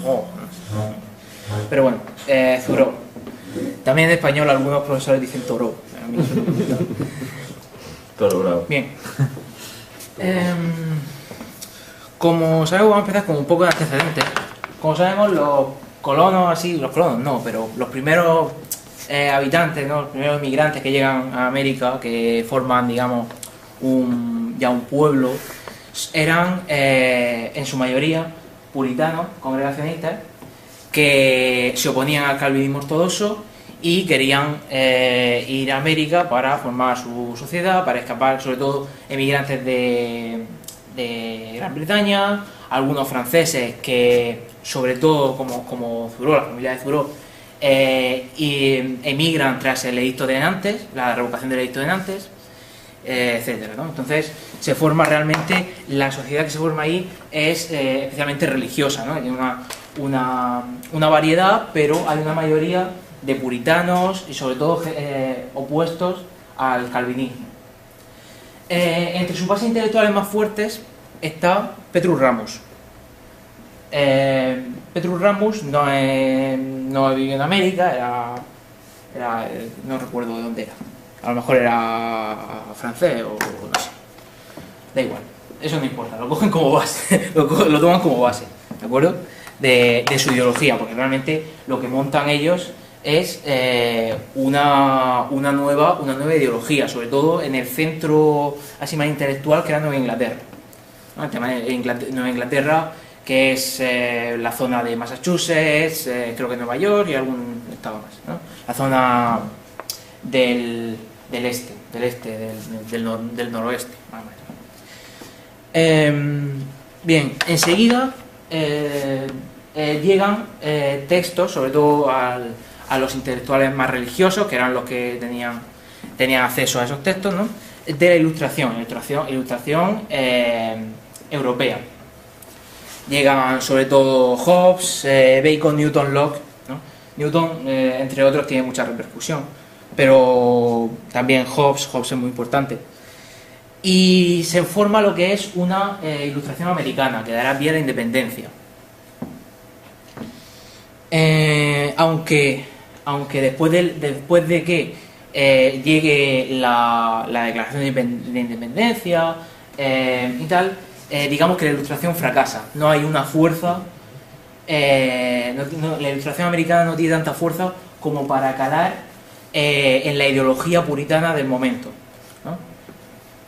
Moore, ¿no? Pero bueno, Thoreau. También en español algunos profesores dicen Thoreau. A mí eso no me gusta. Thoreau. Bien. Como sabemos, vamos a empezar con un poco de antecedentes. Como sabemos, los colonos, pero los primeros habitantes, ¿no? Los primeros inmigrantes que llegan a América, que forman, digamos, un pueblo, eran en su mayoría puritanos, congregacionistas, que se oponían al calvinismo ortodoxo y querían ir a América para formar su sociedad, para escapar, sobre todo emigrantes de Gran Bretaña, algunos franceses que, sobre todo como Thoreau, la familia de Thoreau, emigran tras el edicto de Nantes, la revocación del edicto de Nantes, etcétera, ¿no? Entonces se forma realmente, la sociedad que se forma ahí es especialmente religiosa, ¿no? Tiene una variedad, pero hay una mayoría de puritanos y sobre todo opuestos al calvinismo. Entre sus bases intelectuales más fuertes está Petrus Ramus. Petrus Ramus no vivió en América, no recuerdo de dónde era. A lo mejor era francés o no sé. Da igual, eso no importa, lo cogen como base, lo toman como base, ¿de acuerdo? De su ideología, porque realmente lo que montan ellos es una nueva ideología, sobre todo en el centro así más intelectual que era Nueva Inglaterra, ¿no? El tema de Nueva Inglaterra, que es la zona de Massachusetts, creo que Nueva York y algún estado más, ¿no? La zona del noroeste, más o menos. Bien, enseguida llegan textos, sobre todo a los intelectuales más religiosos, que eran los que tenían acceso a esos textos, ¿no? De la ilustración europea. Llegan sobre todo Hobbes, Bacon, Newton, Locke, ¿no? Newton, entre otros, tiene mucha repercusión, pero también Hobbes es muy importante. Y se forma lo que es una ilustración americana, que dará pie a la independencia. Aunque después de que llegue la declaración de independencia y tal, digamos que la ilustración fracasa. No hay una fuerza, la ilustración americana no tiene tanta fuerza como para calar en la ideología puritana del momento, ¿no?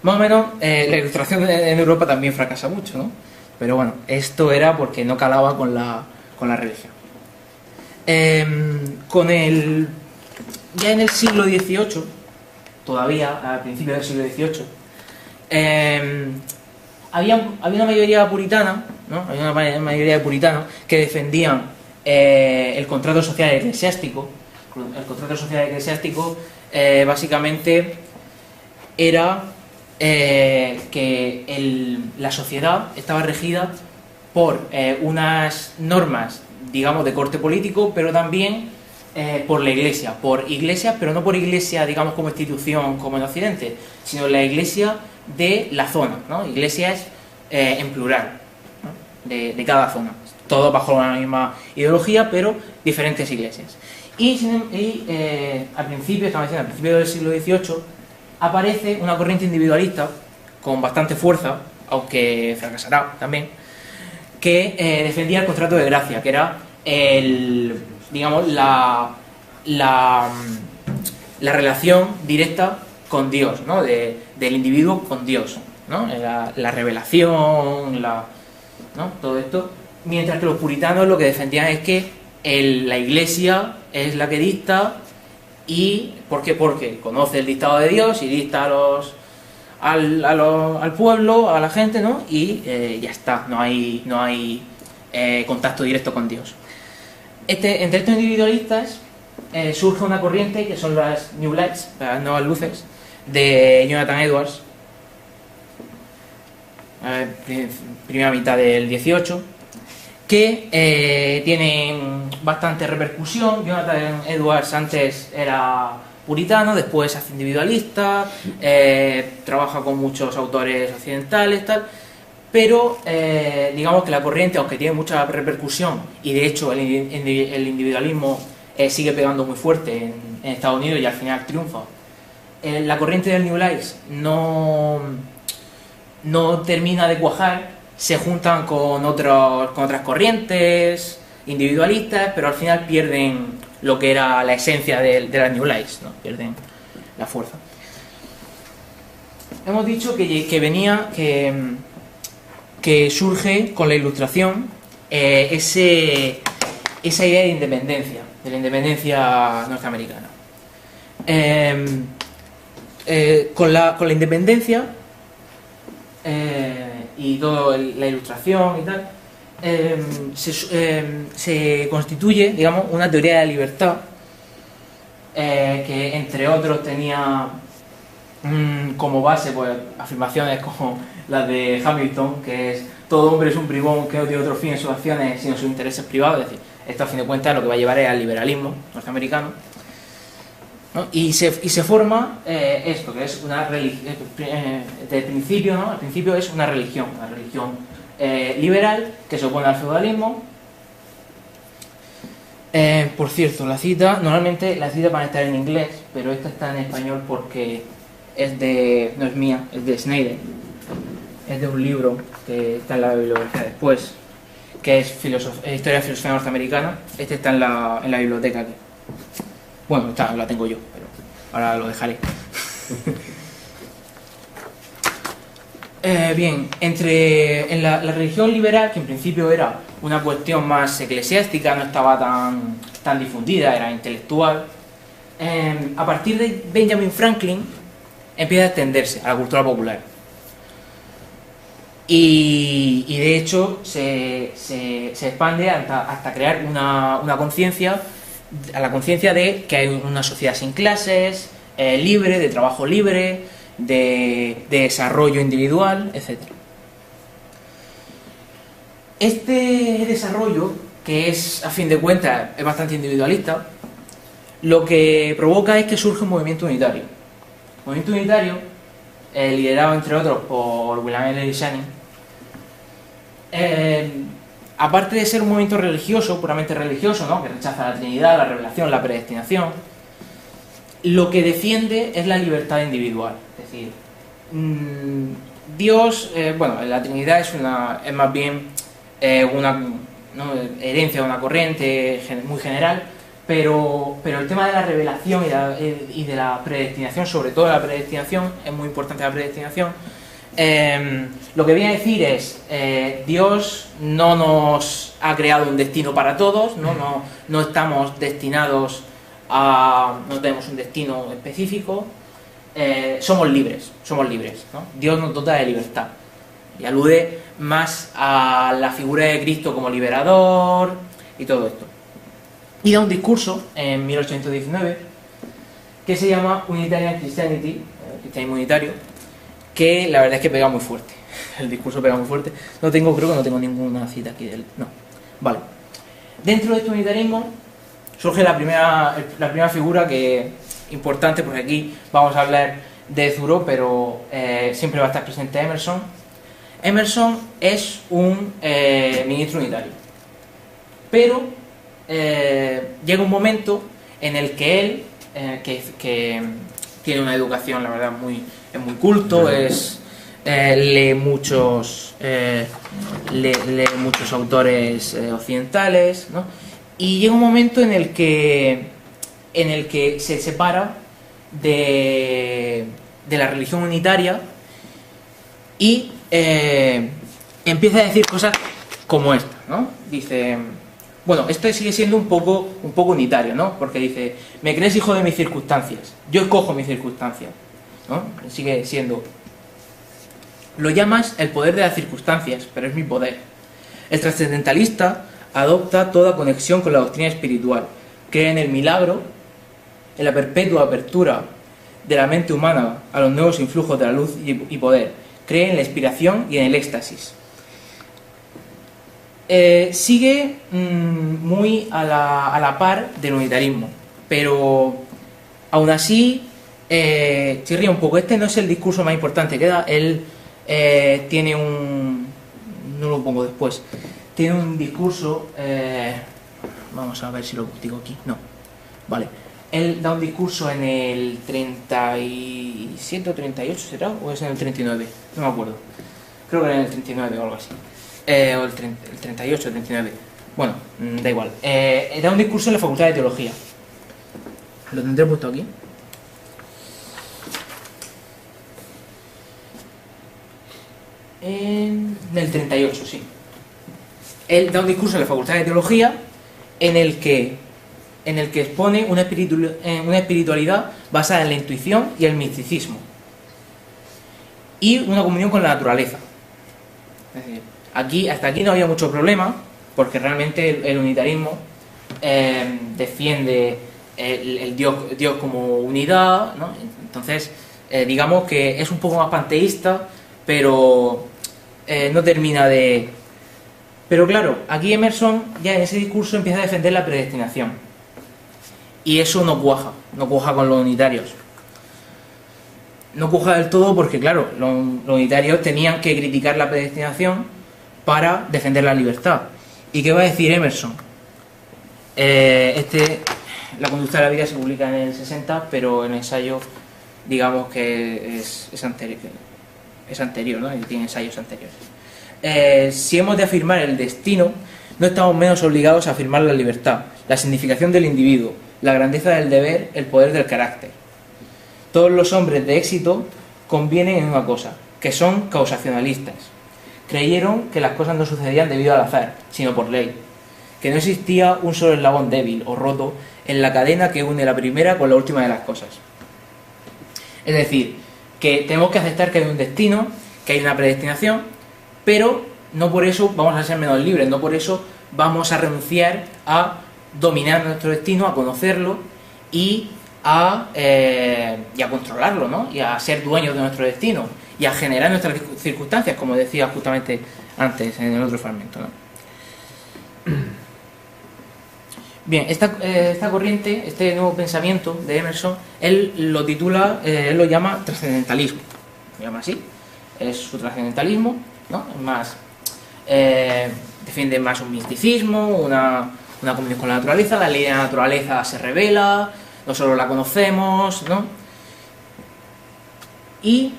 Más o menos la ilustración en Europa también fracasa mucho, ¿no? Pero bueno, esto era porque no calaba con la religión. Ya en el siglo XVIII, todavía al principio del siglo XVIII, había una mayoría puritana, ¿no? Había una mayoría de puritanos que defendían el contrato social eclesiástico. El contrato social eclesiástico básicamente era que la sociedad estaba regida por unas normas, digamos, de corte político, pero también por la iglesia, pero no por iglesia, digamos, como institución, como en Occidente, sino la iglesia de la zona, ¿no? Iglesias en plural, ¿no? de cada zona, todo bajo la misma ideología, pero diferentes iglesias. Y al principio del siglo XVIII, aparece una corriente individualista con bastante fuerza, aunque fracasará también, que defendía el contrato de gracia, que era la relación directa con Dios, ¿no? Del individuo con Dios, ¿no? La revelación, ¿no? Todo esto. Mientras que los puritanos lo que defendían es que la iglesia es la que dicta. ¿Y por qué? Porque conoce el dictado de Dios y dicta al pueblo, a la gente, ¿no? Y ya está, no hay contacto directo con Dios. Entre estos individualistas surge una corriente que son las New Lights, las nuevas luces, de Jonathan Edwards, primera mitad del 18, que tienen bastante repercusión. Jonathan Edwards antes era puritano, después se hace individualista, trabaja con muchos autores occidentales, tal, pero digamos que la corriente, aunque tiene mucha repercusión, y de hecho el individualismo sigue pegando muy fuerte en Estados Unidos y al final triunfa, la corriente del New Life no termina de cuajar, se juntan con otras corrientes individualistas, pero al final pierden lo que era la esencia de las New Life, ¿no? Pierden la fuerza. Hemos dicho que surge con la Ilustración esa idea de la independencia norteamericana. Con la independencia y toda la Ilustración y tal, se constituye, digamos, una teoría de la libertad que entre otros tenía como base pues afirmaciones como las de Hamilton, que es: todo hombre es un bribón que no tiene otro fin en sus acciones sino sus intereses privados. Es decir, esto a fin de cuentas lo que va a llevar es al liberalismo norteamericano, ¿no? Y se forma esto, que es una religión, desde el principio, ¿no? Al principio es una religión liberal que se opone al feudalismo. Por cierto, normalmente las citas van a estar en inglés, pero esta está en español porque no es mía, es de Snyder. Es de un libro que está en la bibliografía después, que es Historia de la Filosofía Norteamericana. Este está en la biblioteca aquí. Bueno, la tengo yo, pero ahora lo dejaré. Bien, en la religión liberal, que en principio era una cuestión más eclesiástica, no estaba tan difundida, era intelectual, a partir de Benjamin Franklin empieza a extenderse a la cultura popular. Y de hecho se expande hasta crear una conciencia, a la conciencia de que hay una sociedad sin clases, libre, de trabajo libre, de desarrollo individual, etc. Este desarrollo, que es, a fin de cuentas, es bastante individualista, lo que provoca es que surge un movimiento unitario. Un movimiento unitario, liderado entre otros por William Henry Channing, aparte de ser un movimiento religioso, puramente religioso, ¿no? Que rechaza la Trinidad, la revelación, la predestinación, lo que defiende es la libertad individual. Es decir, Dios, la Trinidad es más bien una herencia de una corriente muy general, pero el tema de la revelación y de la predestinación, sobre todo la predestinación, es muy importante la predestinación. Lo que viene a decir es, Dios no nos ha creado un destino para todos, no estamos destinados no tenemos un destino específico, somos libres, ¿no? Dios nos dota de libertad y alude más a la figura de Cristo como liberador y todo esto. Y da un discurso en 1819 que se llama Unitarian Christianity, cristianismo unitario, que la verdad es que pega muy fuerte. El discurso pega muy fuerte. Creo que no tengo ninguna cita aquí de él. No. Vale. Dentro de este unitarismo surge la primera figura que importante, porque aquí vamos a hablar de Thoreau, pero siempre va a estar presente Emerson. Emerson es un ministro unitario, pero llega un momento en el que él, que tiene una educación, la verdad, es muy culto, lee muchos autores occidentales, ¿no? Y llega un momento en el que se separa de la religión unitaria y empieza a decir cosas como esta, ¿no? Dice, bueno, esto sigue siendo un poco unitario, ¿no? Porque dice, me crees hijo de mis circunstancias, yo escojo mis circunstancias, ¿no? Sigue siendo, lo llamas el poder de las circunstancias, pero es mi poder. El trascendentalista adopta toda conexión con la doctrina espiritual, cree en el milagro, en la perpetua apertura de la mente humana a los nuevos influjos de la luz y poder, cree en la inspiración y en el éxtasis. Sigue muy a la par del unitarismo, pero aún así chirría un poco. Este no es el discurso más importante que da. Él tiene no lo pongo después. Tiene un discurso, vamos a ver si lo digo aquí, no, vale. Él da un discurso en el 37 o 38, ¿será? ¿O es en el 39? No me acuerdo. Creo que era en el 39 o algo así. O el 38 o 39. Bueno, da igual. Da un discurso en la Facultad de Teología. Lo tendré puesto aquí. En el 38, sí. Él da un discurso en la Facultad de Teología en el que expone una espiritualidad basada en la intuición y el misticismo y una comunión con la naturaleza. Es decir, hasta aquí no había mucho problema, porque realmente el unitarismo defiende el Dios como unidad, ¿no? Entonces, digamos que es un poco más panteísta, pero no termina de... Pero claro, aquí Emerson ya en ese discurso empieza a defender la predestinación. Y eso no cuaja con los unitarios. No cuaja del todo porque, claro, los unitarios tenían que criticar la predestinación para defender la libertad. ¿Y qué va a decir Emerson? La conducta de la vida se publica en el 60, pero el ensayo, digamos que es anterior, ¿no? Y tiene ensayos anteriores. Si hemos de afirmar el destino, no estamos menos obligados a afirmar la libertad, la significación del individuo, la grandeza del deber, el poder del carácter. Todos los hombres de éxito convienen en una cosa, que son causacionalistas. Creyeron que las cosas no sucedían debido al azar, sino por ley, que no existía un solo eslabón débil o roto en la cadena que une la primera con la última de las cosas. Es decir, que tenemos que aceptar que hay un destino, que hay una predestinación, pero no por eso vamos a ser menos libres, no por eso vamos a renunciar a dominar nuestro destino, a conocerlo y a controlarlo, ¿no? Y a ser dueños de nuestro destino y a generar nuestras circunstancias, como decía justamente antes en el otro fragmento, ¿no? Bien, esta corriente, este nuevo pensamiento de Emerson, él lo titula, él lo llama trascendentalismo, lo llama así, es su trascendentalismo, ¿no? Es más, defiende más un misticismo, una comunión con la naturaleza, la ley de la naturaleza se revela, no solo la conocemos, ¿no? Y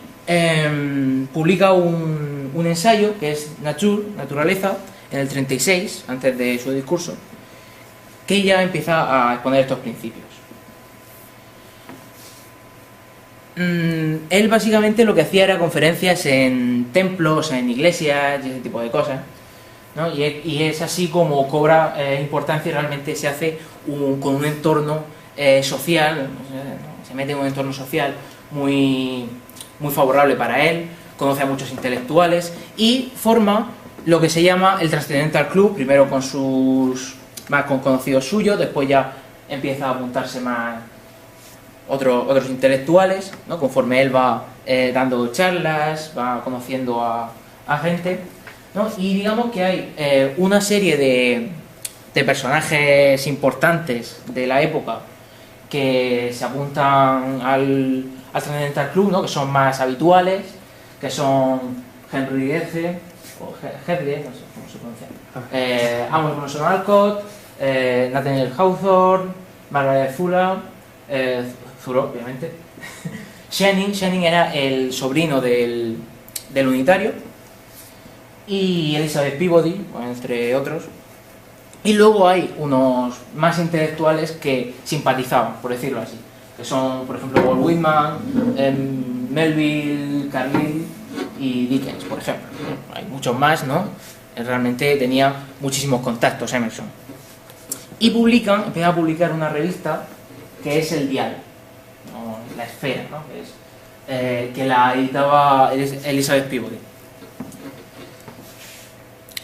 publica un ensayo que es Naturaleza, en el 36, antes de su discurso, que ya empieza a exponer estos principios. Él básicamente lo que hacía era conferencias en templos, en iglesias y ese tipo de cosas, ¿no? Y es así como cobra importancia y realmente se hace con un entorno social, ¿no? Se mete en un entorno social muy favorable para él, conoce a muchos intelectuales y forma lo que se llama el Transcendental Club, primero con sus más conocidos suyos, después ya empieza a apuntarse más otros intelectuales, ¿no? Conforme él va dando charlas, va conociendo a gente, ¿no? Y digamos que hay una serie de personajes importantes de la época que se apuntan al Transcendental Club, ¿no? Que son más habituales, que son Henry Eze, o Hedley, no sé cómo se pronuncia, Amos Bronson Alcott, Nathaniel Hawthorne, Margaret Fuller, Thoreau, obviamente. Channing era el sobrino del unitario, y Elizabeth Peabody, entre otros. Y luego hay unos más intelectuales que simpatizaban, por decirlo así, que son, por ejemplo, Walt Whitman, Melville, Carlyle y Dickens, por ejemplo. Hay muchos más, ¿no? Realmente tenía muchísimos contactos Emerson. Y empieza a publicar una revista que es El Dial, ¿no? La Esfera, ¿no? Que la editaba Elizabeth Peabody.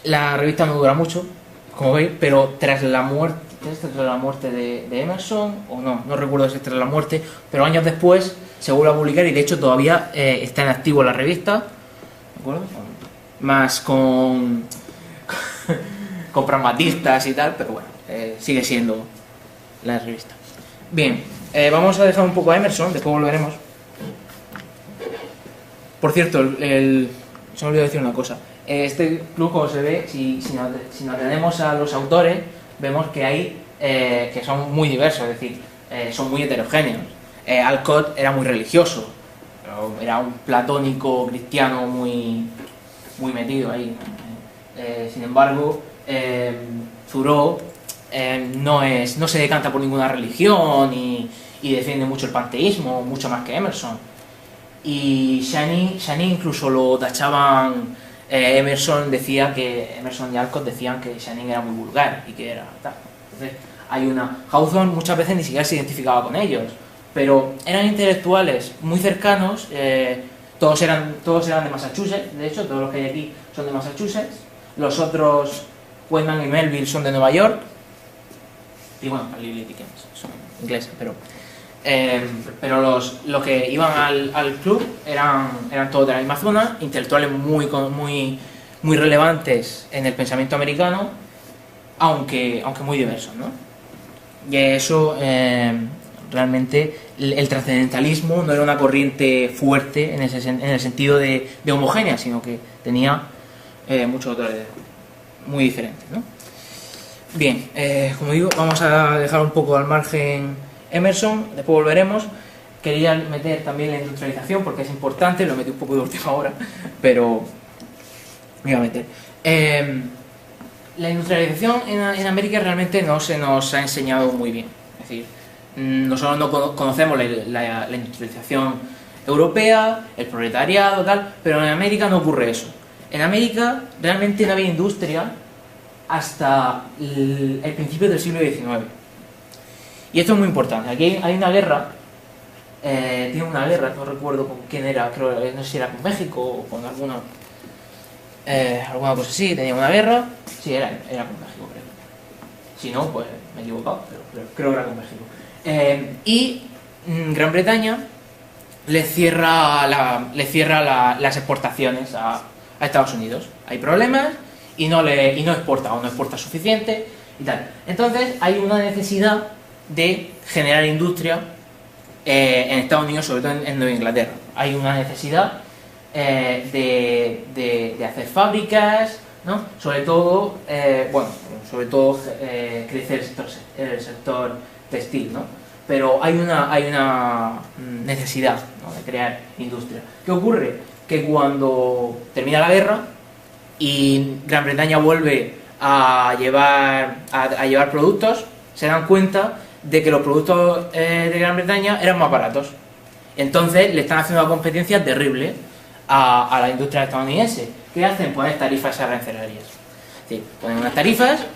La revista no dura mucho, como veis, pero tras la muerte de Emerson, o no recuerdo si es tras la muerte, pero años después se vuelve a publicar y de hecho todavía está en activo la revista, ¿de acuerdo? Más con pragmatistas y tal, pero bueno, sigue siendo la revista. Bien, vamos a dejar un poco a Emerson, después volveremos. Por cierto, se me olvidó decir una cosa. Este club, como se ve, si nos atendemos a los autores, vemos que hay que son muy diversos, es decir, son muy heterogéneos. Alcott era muy religioso, era un platónico cristiano muy metido ahí. Sin embargo, Thoreau no se decanta por ninguna religión y defiende mucho el panteísmo, mucho más que Emerson. Y Channing incluso lo tachaban. Emerson y Alcott decían que Channing era muy vulgar y que era tal. Entonces, Hawthorne muchas veces ni siquiera se identificaba con ellos, pero eran intelectuales muy cercanos. Todos eran de Massachusetts, de hecho, todos los que hay aquí son de Massachusetts. Los otros, Wyndham y Melville, son de Nueva York. Y bueno, Lily Dickens son ingleses, pero los que iban al club eran todos de la misma zona, intelectuales muy relevantes en el pensamiento americano, aunque muy diversos, ¿no? Y eso, realmente, el trascendentalismo no era una corriente fuerte en el sentido de homogénea, sino que tenía muchos autores muy diferentes, ¿no? Bien, como digo, vamos a dejar un poco al margen Emerson, después volveremos. Quería meter también la industrialización porque es importante, lo metí un poco de última hora, pero me iba a meter. La industrialización en América realmente no se nos ha enseñado muy bien. Es decir, nosotros no conocemos la industrialización europea, el proletariado, tal, pero en América no ocurre eso. En América realmente no había industria hasta el principio del siglo XIX. Y esto es muy importante. Aquí hay una guerra, tiene una guerra, no recuerdo con quién era, creo, no sé si era con México o con alguna cosa así, tenía una guerra, sí, era con México, creo. Si no, pues me he equivocado, pero creo que era con México. Y Gran Bretaña le cierra las exportaciones a Estados Unidos. Hay problemas y no exporta, o no exporta suficiente y tal. Entonces hay una necesidad de generar industria en Estados Unidos, sobre todo en Nueva Inglaterra. Hay una necesidad de hacer fábricas, ¿no? Sobre todo crecer el sector textil, ¿no? Pero hay una necesidad, ¿no?, de crear industria. ¿Qué ocurre? Que cuando termina la guerra y Gran Bretaña vuelve a llevar productos, se dan cuenta de que los productos de Gran Bretaña eran más baratos. Entonces le están haciendo una competencia terrible a la industria estadounidense. ¿Qué hacen? Poner tarifas arancelarias. Es decir, ponen unas tarifas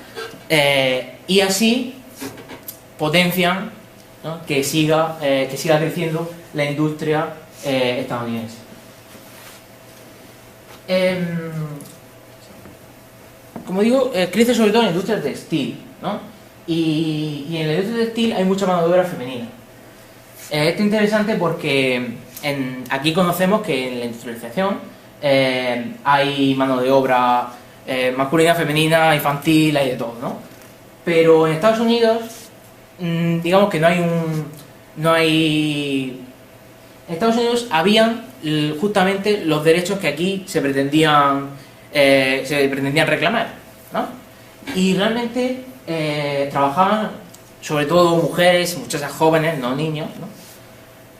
y así potencian, ¿no?, que siga creciendo la industria estadounidense. Como digo, crece sobre todo en la industria textil, ¿no? Y en la industria textil hay mucha mano de obra femenina. Esto es interesante porque aquí conocemos que en la industrialización hay mano de obra masculina, femenina, infantil, hay de todo, ¿no? Pero en Estados Unidos, digamos que no hay... En Estados Unidos habían justamente los derechos que aquí se pretendían reclamar, ¿no? Y realmente trabajaban sobre todo mujeres, muchachas jóvenes, no niños, ¿no?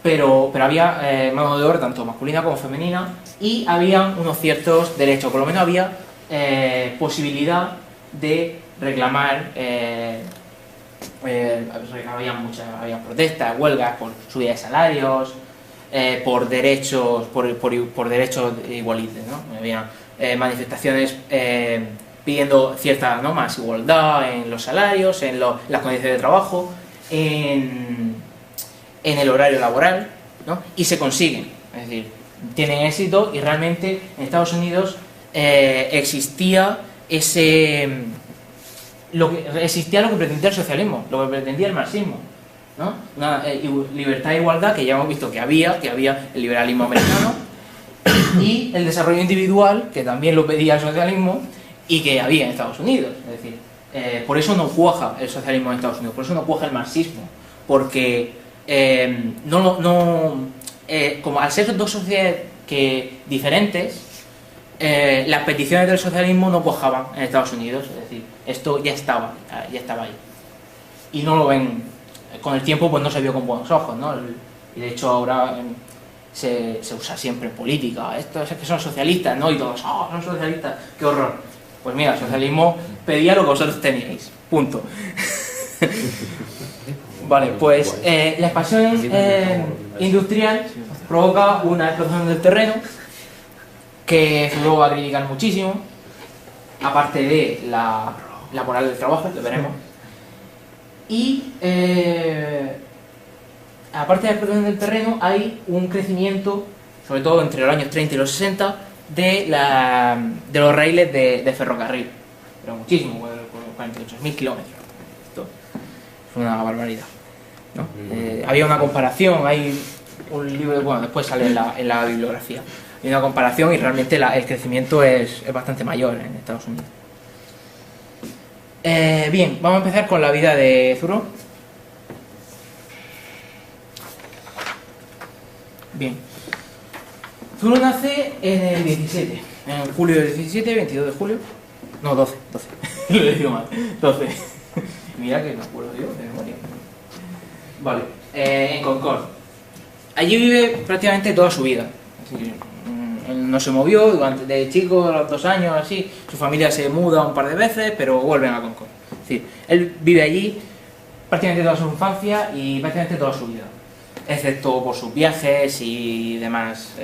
Pero había mano de obra tanto masculina como femenina y había unos ciertos derechos, por lo menos había posibilidad de reclamar. Había protestas, huelgas por subida de salarios, por derechos igualitarios, ¿no? Había manifestaciones pidiendo cierta, ¿no?, más igualdad en los salarios, en las condiciones de trabajo, en el horario laboral, ¿no? Y se consiguen, es decir, tienen éxito y realmente en Estados Unidos existía lo que pretendía el socialismo, lo que pretendía el marxismo, ¿no? Libertad e igualdad, que ya hemos visto que había el liberalismo americano, y el desarrollo individual, que también lo pedía el socialismo y que había en Estados Unidos. Es decir, por eso no cuaja el socialismo en Estados Unidos, por eso no cuaja el marxismo, porque como al ser dos sociedades diferentes, las peticiones del socialismo no cuajaban en Estados Unidos, es decir, esto ya estaba ahí. Y no lo ven, con el tiempo pues no se vio con buenos ojos, ¿no? Y de hecho ahora se usa siempre en política, estos es que son socialistas, ¿no? Y todos, ¡oh, son socialistas! ¡Qué horror! Pues mira, el socialismo pedía lo que vosotros teníais, punto. Vale, pues la expansión industrial provoca una explotación del terreno que luego va a criticar muchísimo, aparte de la moral del trabajo, que veremos. Y aparte de la explotación del terreno, hay un crecimiento, sobre todo entre los años 30 y los 60, de los raíles de ferrocarril. Pero muchísimo, 48.000 kilómetros. Esto es una barbaridad, ¿no? Había una comparación, hay un libro, bueno, después sale en la bibliografía. Hay una comparación y realmente el crecimiento es bastante mayor en Estados Unidos. Bien, vamos a empezar con la vida de Thoreau. Bien. Thoreau nace en el 17, en julio del 17, 22 de julio. No, 12. Lo he dicho mal. 12. Mira que me acuerdo yo de memoria. Vale, en Concord. Allí vive prácticamente toda su vida. Así, él no se movió de chico, a los 2 años, así. Su familia se muda un par de veces, pero vuelven a Concord. Es decir, él vive allí prácticamente toda su infancia y prácticamente toda su vida, excepto por sus viajes y demás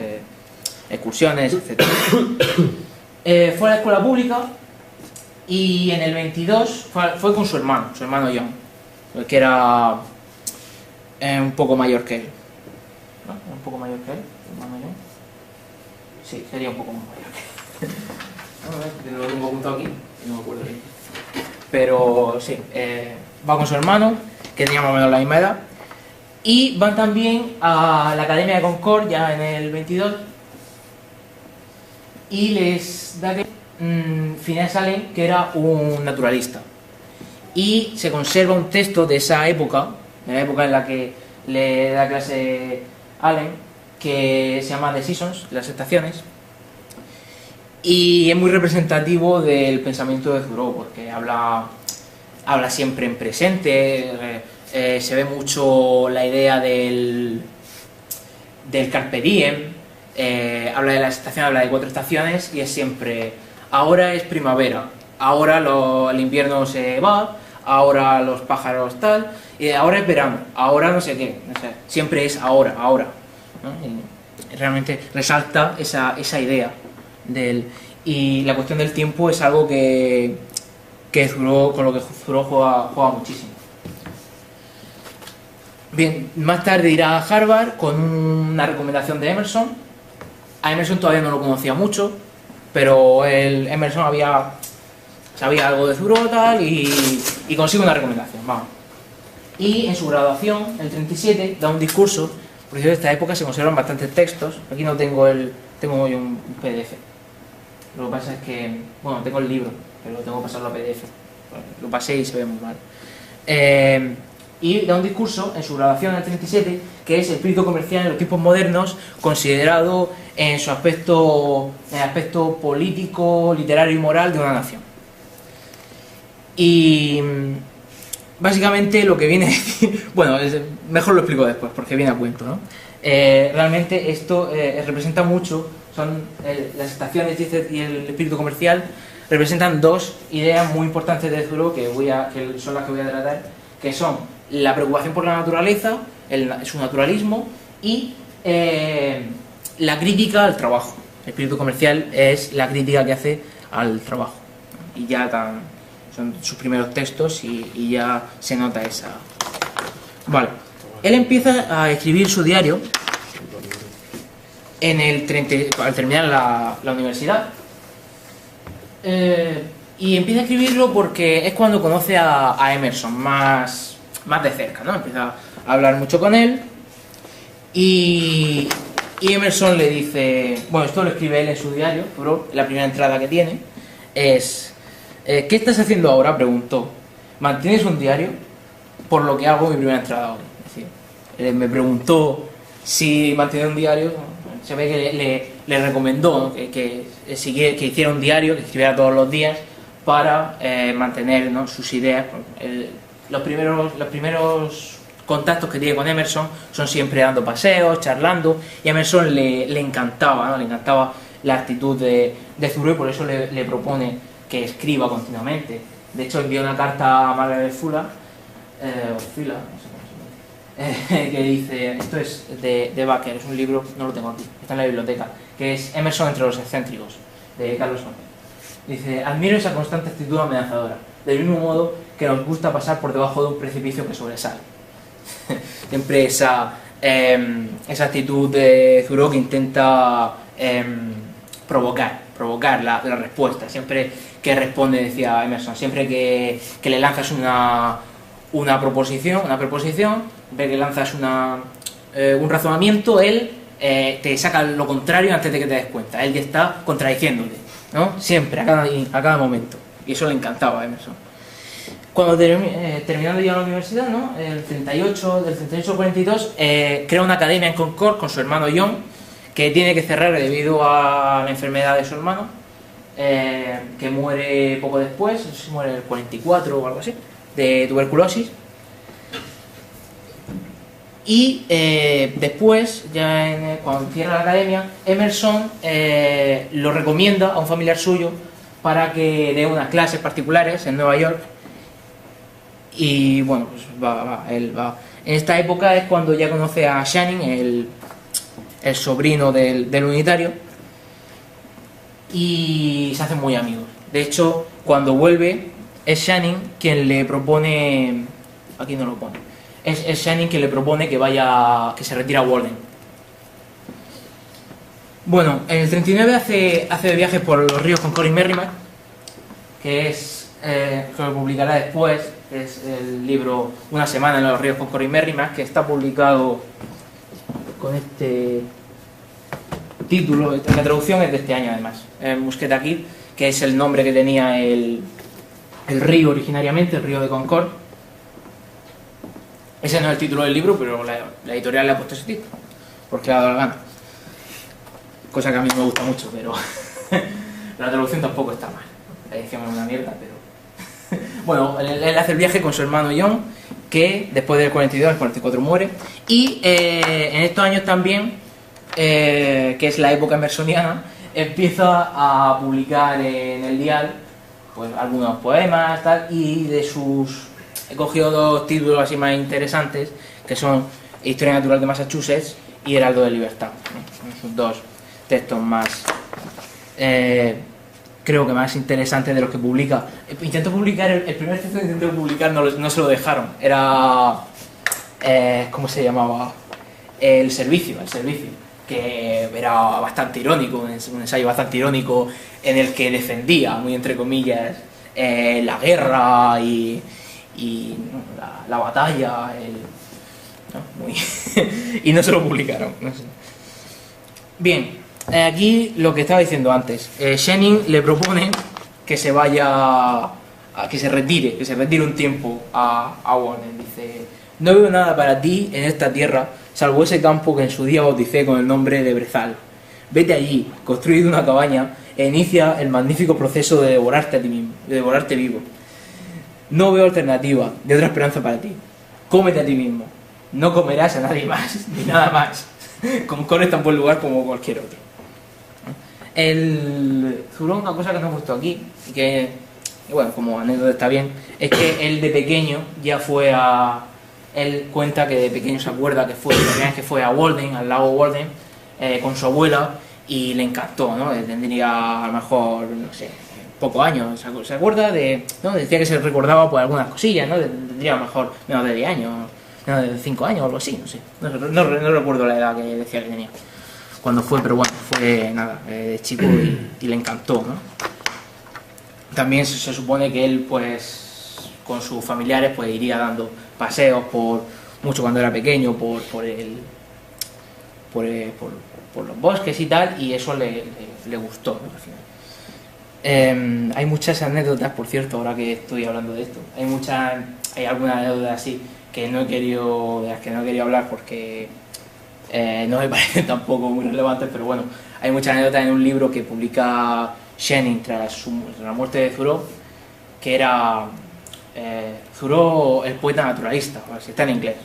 excursiones, etc. Fue a la escuela pública y en el 22 fue con su hermano John, que era un poco mayor que él. ¿No? ¿Un poco mayor que él? ¿Hermano John? Sí, sería un poco más mayor que él. Lo tengo apuntado aquí y no me acuerdo bien. Pero sí, va con su hermano, que tenía más o menos la misma edad. Y van también a la Academia de Concord ya en el 22 y les da que Phineas Allen, que era un naturalista, y se conserva un texto de esa época, de la época en la que le da clase Allen, que se llama The Seasons, las estaciones, y es muy representativo del pensamiento de Thoreau, porque habla siempre en presente. Se ve mucho la idea del carpe diem, habla de las estaciones, habla de 4 estaciones y es siempre, ahora es primavera, ahora el invierno se va, ahora los pájaros tal, y ahora es verano, ahora no sé qué, no sé, siempre es ahora, ¿no? Y realmente resalta esa idea y la cuestión del tiempo es algo que Thoreau, con lo que Thoreau juega muchísimo. Bien, más tarde irá a Harvard con una recomendación de Emerson. A Emerson todavía no lo conocía mucho, pero Emerson sabía algo de Thoreau tal y consigue una recomendación, vamos. Y en su graduación, en el 37, da un discurso, porque en esta época se conservan bastantes textos. Aquí no tengo tengo hoy un PDF. Lo que pasa es que, bueno, tengo el libro, pero tengo que pasarlo a PDF. Lo pasé y se ve muy mal. Y da un discurso en su graduación en el 37, que es el espíritu comercial en los tiempos modernos, considerado en su aspecto político, literario y moral de una nación. Y básicamente lo que viene a decir, bueno, mejor lo explico después porque viene a cuento, ¿no? Realmente esto representa mucho, son las estaciones y el espíritu comercial representan 2 ideas muy importantes de Thoreau que son las que voy a tratar, que son la preocupación por la naturaleza, su naturalismo y la crítica al trabajo. El espíritu comercial es la crítica que hace al trabajo. Y ya son sus primeros textos y ya se nota esa... Vale. Él empieza a escribir su diario al terminar la universidad. Y empieza a escribirlo porque es cuando conoce a Emerson más de cerca, ¿no? Empieza a hablar mucho con él y Emerson le dice, bueno, esto lo escribe él en su diario, pero la primera entrada que tiene es ¿qué estás haciendo ahora?, preguntó. ¿Mantienes un diario? Por lo que hago mi primera entrada hoy. Es decir, me preguntó si mantenía un diario. Se ve que le recomendó, ¿no? que hiciera un diario, que escribiera todos los días para mantener, ¿no?, sus ideas. Los primeros contactos que tiene con Emerson son siempre dando paseos, charlando, y a Emerson le encantaba, ¿no?, le encantaba la actitud de Thoreau, y por eso le propone que escriba continuamente. De hecho, envió una carta a Margaret Fuller, no sé cómo se llama, que dice, esto es de Baker, es un libro, no lo tengo aquí, está en la biblioteca, que es Emerson entre los excéntricos, de Carlos Martel. Dice: admiro esa constante actitud amenazadora, del mismo modo que nos gusta pasar por debajo de un precipicio que sobresale. Siempre esa actitud de Thoreau que intenta provocar la respuesta. Siempre que responde, decía Emerson, siempre que le lanzas una proposición, siempre que lanzas un razonamiento, él te saca lo contrario antes de que te des cuenta. Él ya está contradiciéndote, ¿no? Siempre, a cada momento. Y eso le encantaba a Emerson. Cuando terminando ya la universidad, ¿no?, del 38 al 42, crea una academia en Concord con su hermano John, que tiene que cerrar debido a la enfermedad de su hermano, que muere poco después, no sé si muere en el 44 o algo así, de tuberculosis. Y después, cuando cierra la academia, Emerson lo recomienda a un familiar suyo para que dé unas clases particulares en Nueva York. Y bueno, pues él va. En esta época es cuando ya conoce a Channing, el sobrino del unitario, y se hacen muy amigos. De hecho, cuando vuelve, es Channing quien le propone, aquí no lo pone, es Channing quien le propone que se retire a Walden. Bueno, en el 39 hace viajes por los ríos con Cory Merrimack, que lo publicará después. Es el libro Una semana en los ríos con Cory Merrimack, que está publicado con este título. La traducción es de este año, además. Musquetaquid, que es el nombre que tenía el río originariamente, el río de Concord. Ese no es el título del libro, pero la editorial le ha puesto ese título porque le ha dado la gana, cosa que a mí me gusta mucho, pero la traducción tampoco está mal. La edición es una mierda, pero bueno, él hace el viaje con su hermano John, que después del 42 al 44 muere. Y en estos años también, que es la época emersoniana, empieza a publicar en el dial pues algunos poemas, tal, y he cogido dos títulos así más interesantes, que son Historia Natural de Massachusetts y Heraldo de Libertad, ¿no? Son sus dos textos más creo que más interesantes de los que publica. Intento publicar, el primer texto que intenté publicar no se lo dejaron. Era ¿cómo se llamaba? El servicio, que era bastante irónico, un ensayo bastante irónico en el que defendía, muy entre comillas, la guerra y la batalla, ¿no? Y no se lo publicaron, no sé. Bien, aquí lo que estaba diciendo antes, Channing le propone que se vaya, que se retire un tiempo a Warren. Dice: no veo nada para ti en esta tierra, salvo ese campo que en su día bauticé con el nombre de Brezal. Vete allí, construye una cabaña e inicia el magnífico proceso de devorarte a ti mismo, de devorarte vivo. No veo alternativa de otra esperanza para ti. Cómete a ti mismo. No comerás a nadie más, ni nada más. Concord es tan buen lugar como cualquier otro. Thoreau, una cosa que nos ha puesto aquí, y que, bueno, como anécdota está bien, es que él de pequeño ya fue él cuenta que de pequeño se acuerda que fue la primera vez que fue a Walden, al lago Walden, con su abuela, y le encantó, ¿no? Tendría a lo mejor, no sé, pocos años, se acuerda ¿no? Decía que se recordaba pues algunas cosillas, ¿no? Tendría a lo mejor menos de 10 años, menos de 5 años o algo así, no sé. No recuerdo la edad que decía que tenía cuando fue, pero bueno, fue nada, de chico y le encantó, ¿no? También se supone que él, pues, con sus familiares, pues iría dando paseos mucho cuando era pequeño, por los bosques y tal, y eso le gustó, ¿no? Al final. Hay muchas anécdotas, por cierto, ahora que estoy hablando de esto. Hay algunas anécdotas así de las que no he querido hablar porque no me parecen tampoco muy relevantes, pero bueno, hay muchas anécdotas en un libro que publica Shenin tras la muerte de Thoreau, que era Thoreau, el poeta naturalista, o si está en inglés.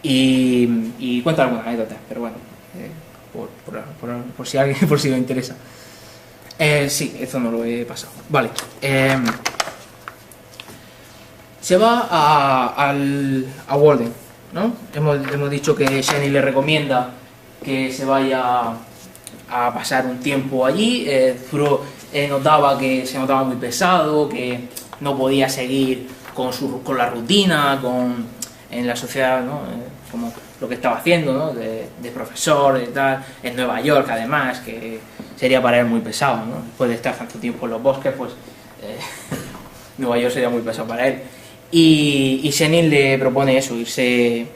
Y cuenta algunas anécdotas, pero bueno, por si alguien por si le interesa. Sí, esto no lo he pasado. Vale. Se va a Walden, ¿no? Hemos dicho que Shenin le recomienda que se vaya a pasar un tiempo allí. Thoreau notaba que se notaba muy pesado, que no podía seguir con la rutina, en la sociedad, ¿no? Como lo que estaba haciendo, ¿no? de profesor y tal, en Nueva York además, que sería para él muy pesado, ¿no? Después de estar tanto tiempo en los bosques, pues Nueva York sería muy pesado para él. Y Shenin le propone eso, irse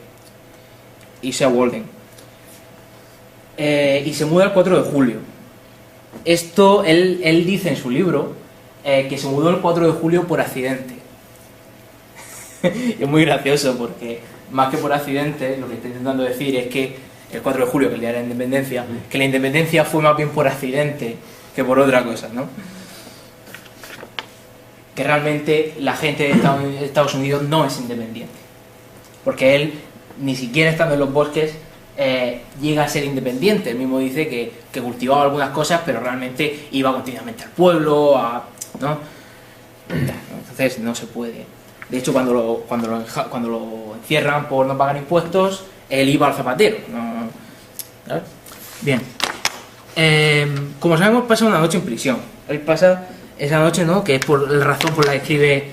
a Walden. Y se muda el 4 de julio. Esto, él dice en su libro que se mudó el 4 de julio por accidente. Es muy gracioso porque, más que por accidente, lo que está intentando decir es que el 4 de julio, que es el día de la independencia, que la independencia fue más bien por accidente que por otra cosa, ¿no? Que realmente la gente de Estados Unidos no es independiente, porque él, ni siquiera estando en los bosques, llega a ser independiente. Él mismo dice que cultivaba algunas cosas, pero realmente iba continuamente al pueblo, ¿no? Entonces no se puede. De hecho, cuando lo encierran por no pagar impuestos, él iba al zapatero, ¿no? ¿Sabes? Bien. Como sabemos, pasa una noche en prisión. Él pasa esa noche, ¿no? Que es por la razón por la que escribe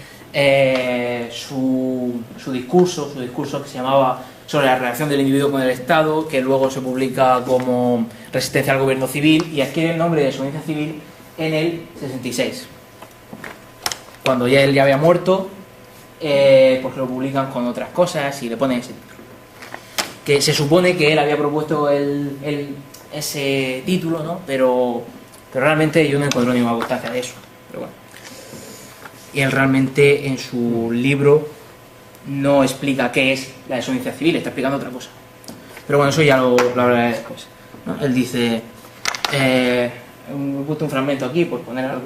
su discurso que se llamaba sobre la relación del individuo con el Estado, que luego se publica como Resistencia al Gobierno Civil, y adquiere el nombre de Desobediencia Civil en el 66. Cuando ya él ya había muerto, pues lo publican con otras cosas y le ponen ese título. Que se supone que él había propuesto ese título, ¿no? Pero realmente yo no encuentro ninguna constancia de eso. Pero bueno. Y él realmente en su libro no explica qué es la desobediencia civil, está explicando otra cosa. Pero bueno, eso ya lo hablaré después, ¿no? Él dice, he puesto un fragmento aquí por poner algo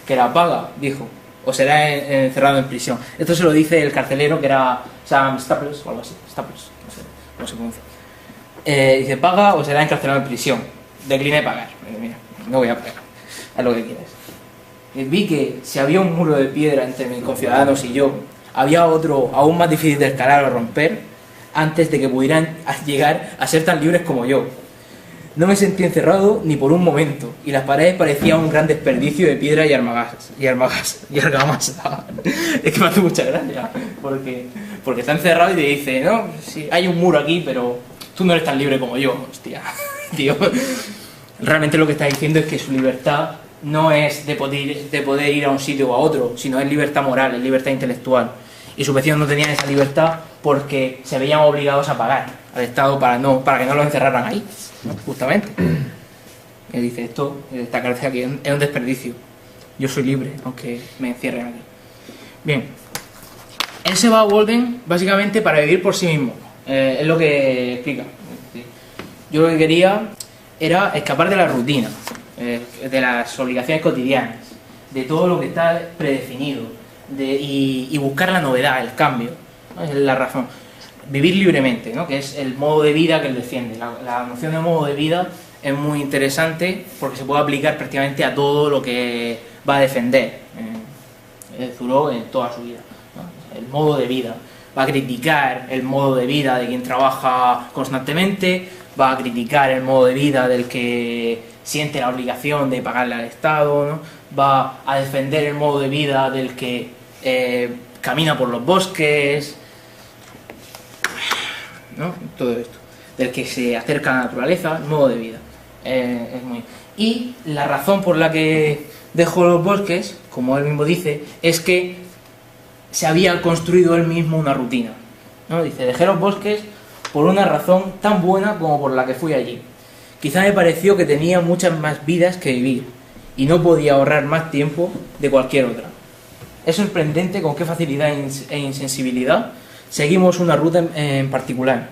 que era paga, dijo, o será encerrado en prisión. Esto se lo dice el carcelero, que era Sam Staples o algo así, Staples, no sé cómo se pronuncia. Dice, paga o será encarcelado en prisión. Decliné pagar. Mira, no voy a pagar, haz lo que quieras. Vi que si había un muro de piedra entre mis conciudadanos y yo, había otro aún más difícil de escalar o romper antes de que pudieran llegar a ser tan libres como yo. No me sentí encerrado ni por un momento, y las paredes parecían un gran desperdicio de piedra y argamasa. Es que me hace mucha gracia, porque está encerrado y te dice, no, sí, hay un muro aquí, pero tú no eres tan libre como yo. Hostia, tío. Realmente lo que está diciendo es que su libertad no es de poder ir a un sitio o a otro, sino es libertad moral, es libertad intelectual. Y sus vecinos no tenían esa libertad porque se veían obligados a pagar al Estado para que no lo encerraran ahí, ¿no? Justamente. Y dice, esta cárcel aquí es un desperdicio. Yo soy libre, aunque me encierren aquí. Bien. Él se va a Walden básicamente para vivir por sí mismo. Es lo que explica. Yo lo que quería era escapar de la rutina, de las obligaciones cotidianas, de todo lo que está predefinido, y buscar la novedad, el cambio, ¿no? Es la razón. Vivir libremente, ¿no? Que es el modo de vida que él defiende. La noción de modo de vida es muy interesante porque se puede aplicar prácticamente a todo lo que va a defender Thoreau en toda su vida, ¿no? El modo de vida. Va a criticar el modo de vida de quien trabaja constantemente, va a criticar el modo de vida del que siente la obligación de pagarle al Estado, ¿no? Va a defender el modo de vida del que camina por los bosques, ¿no? Todo esto, del que se acerca a la naturaleza, el modo de vida. Y la razón por la que dejó los bosques, como él mismo dice, es que se había construido él mismo una rutina, ¿no? Dice, dejé los bosques por una razón tan buena como por la que fui allí. Quizá me pareció que tenía muchas más vidas que vivir y no podía ahorrar más tiempo de cualquier otra. Es sorprendente con qué facilidad e insensibilidad seguimos una ruta en particular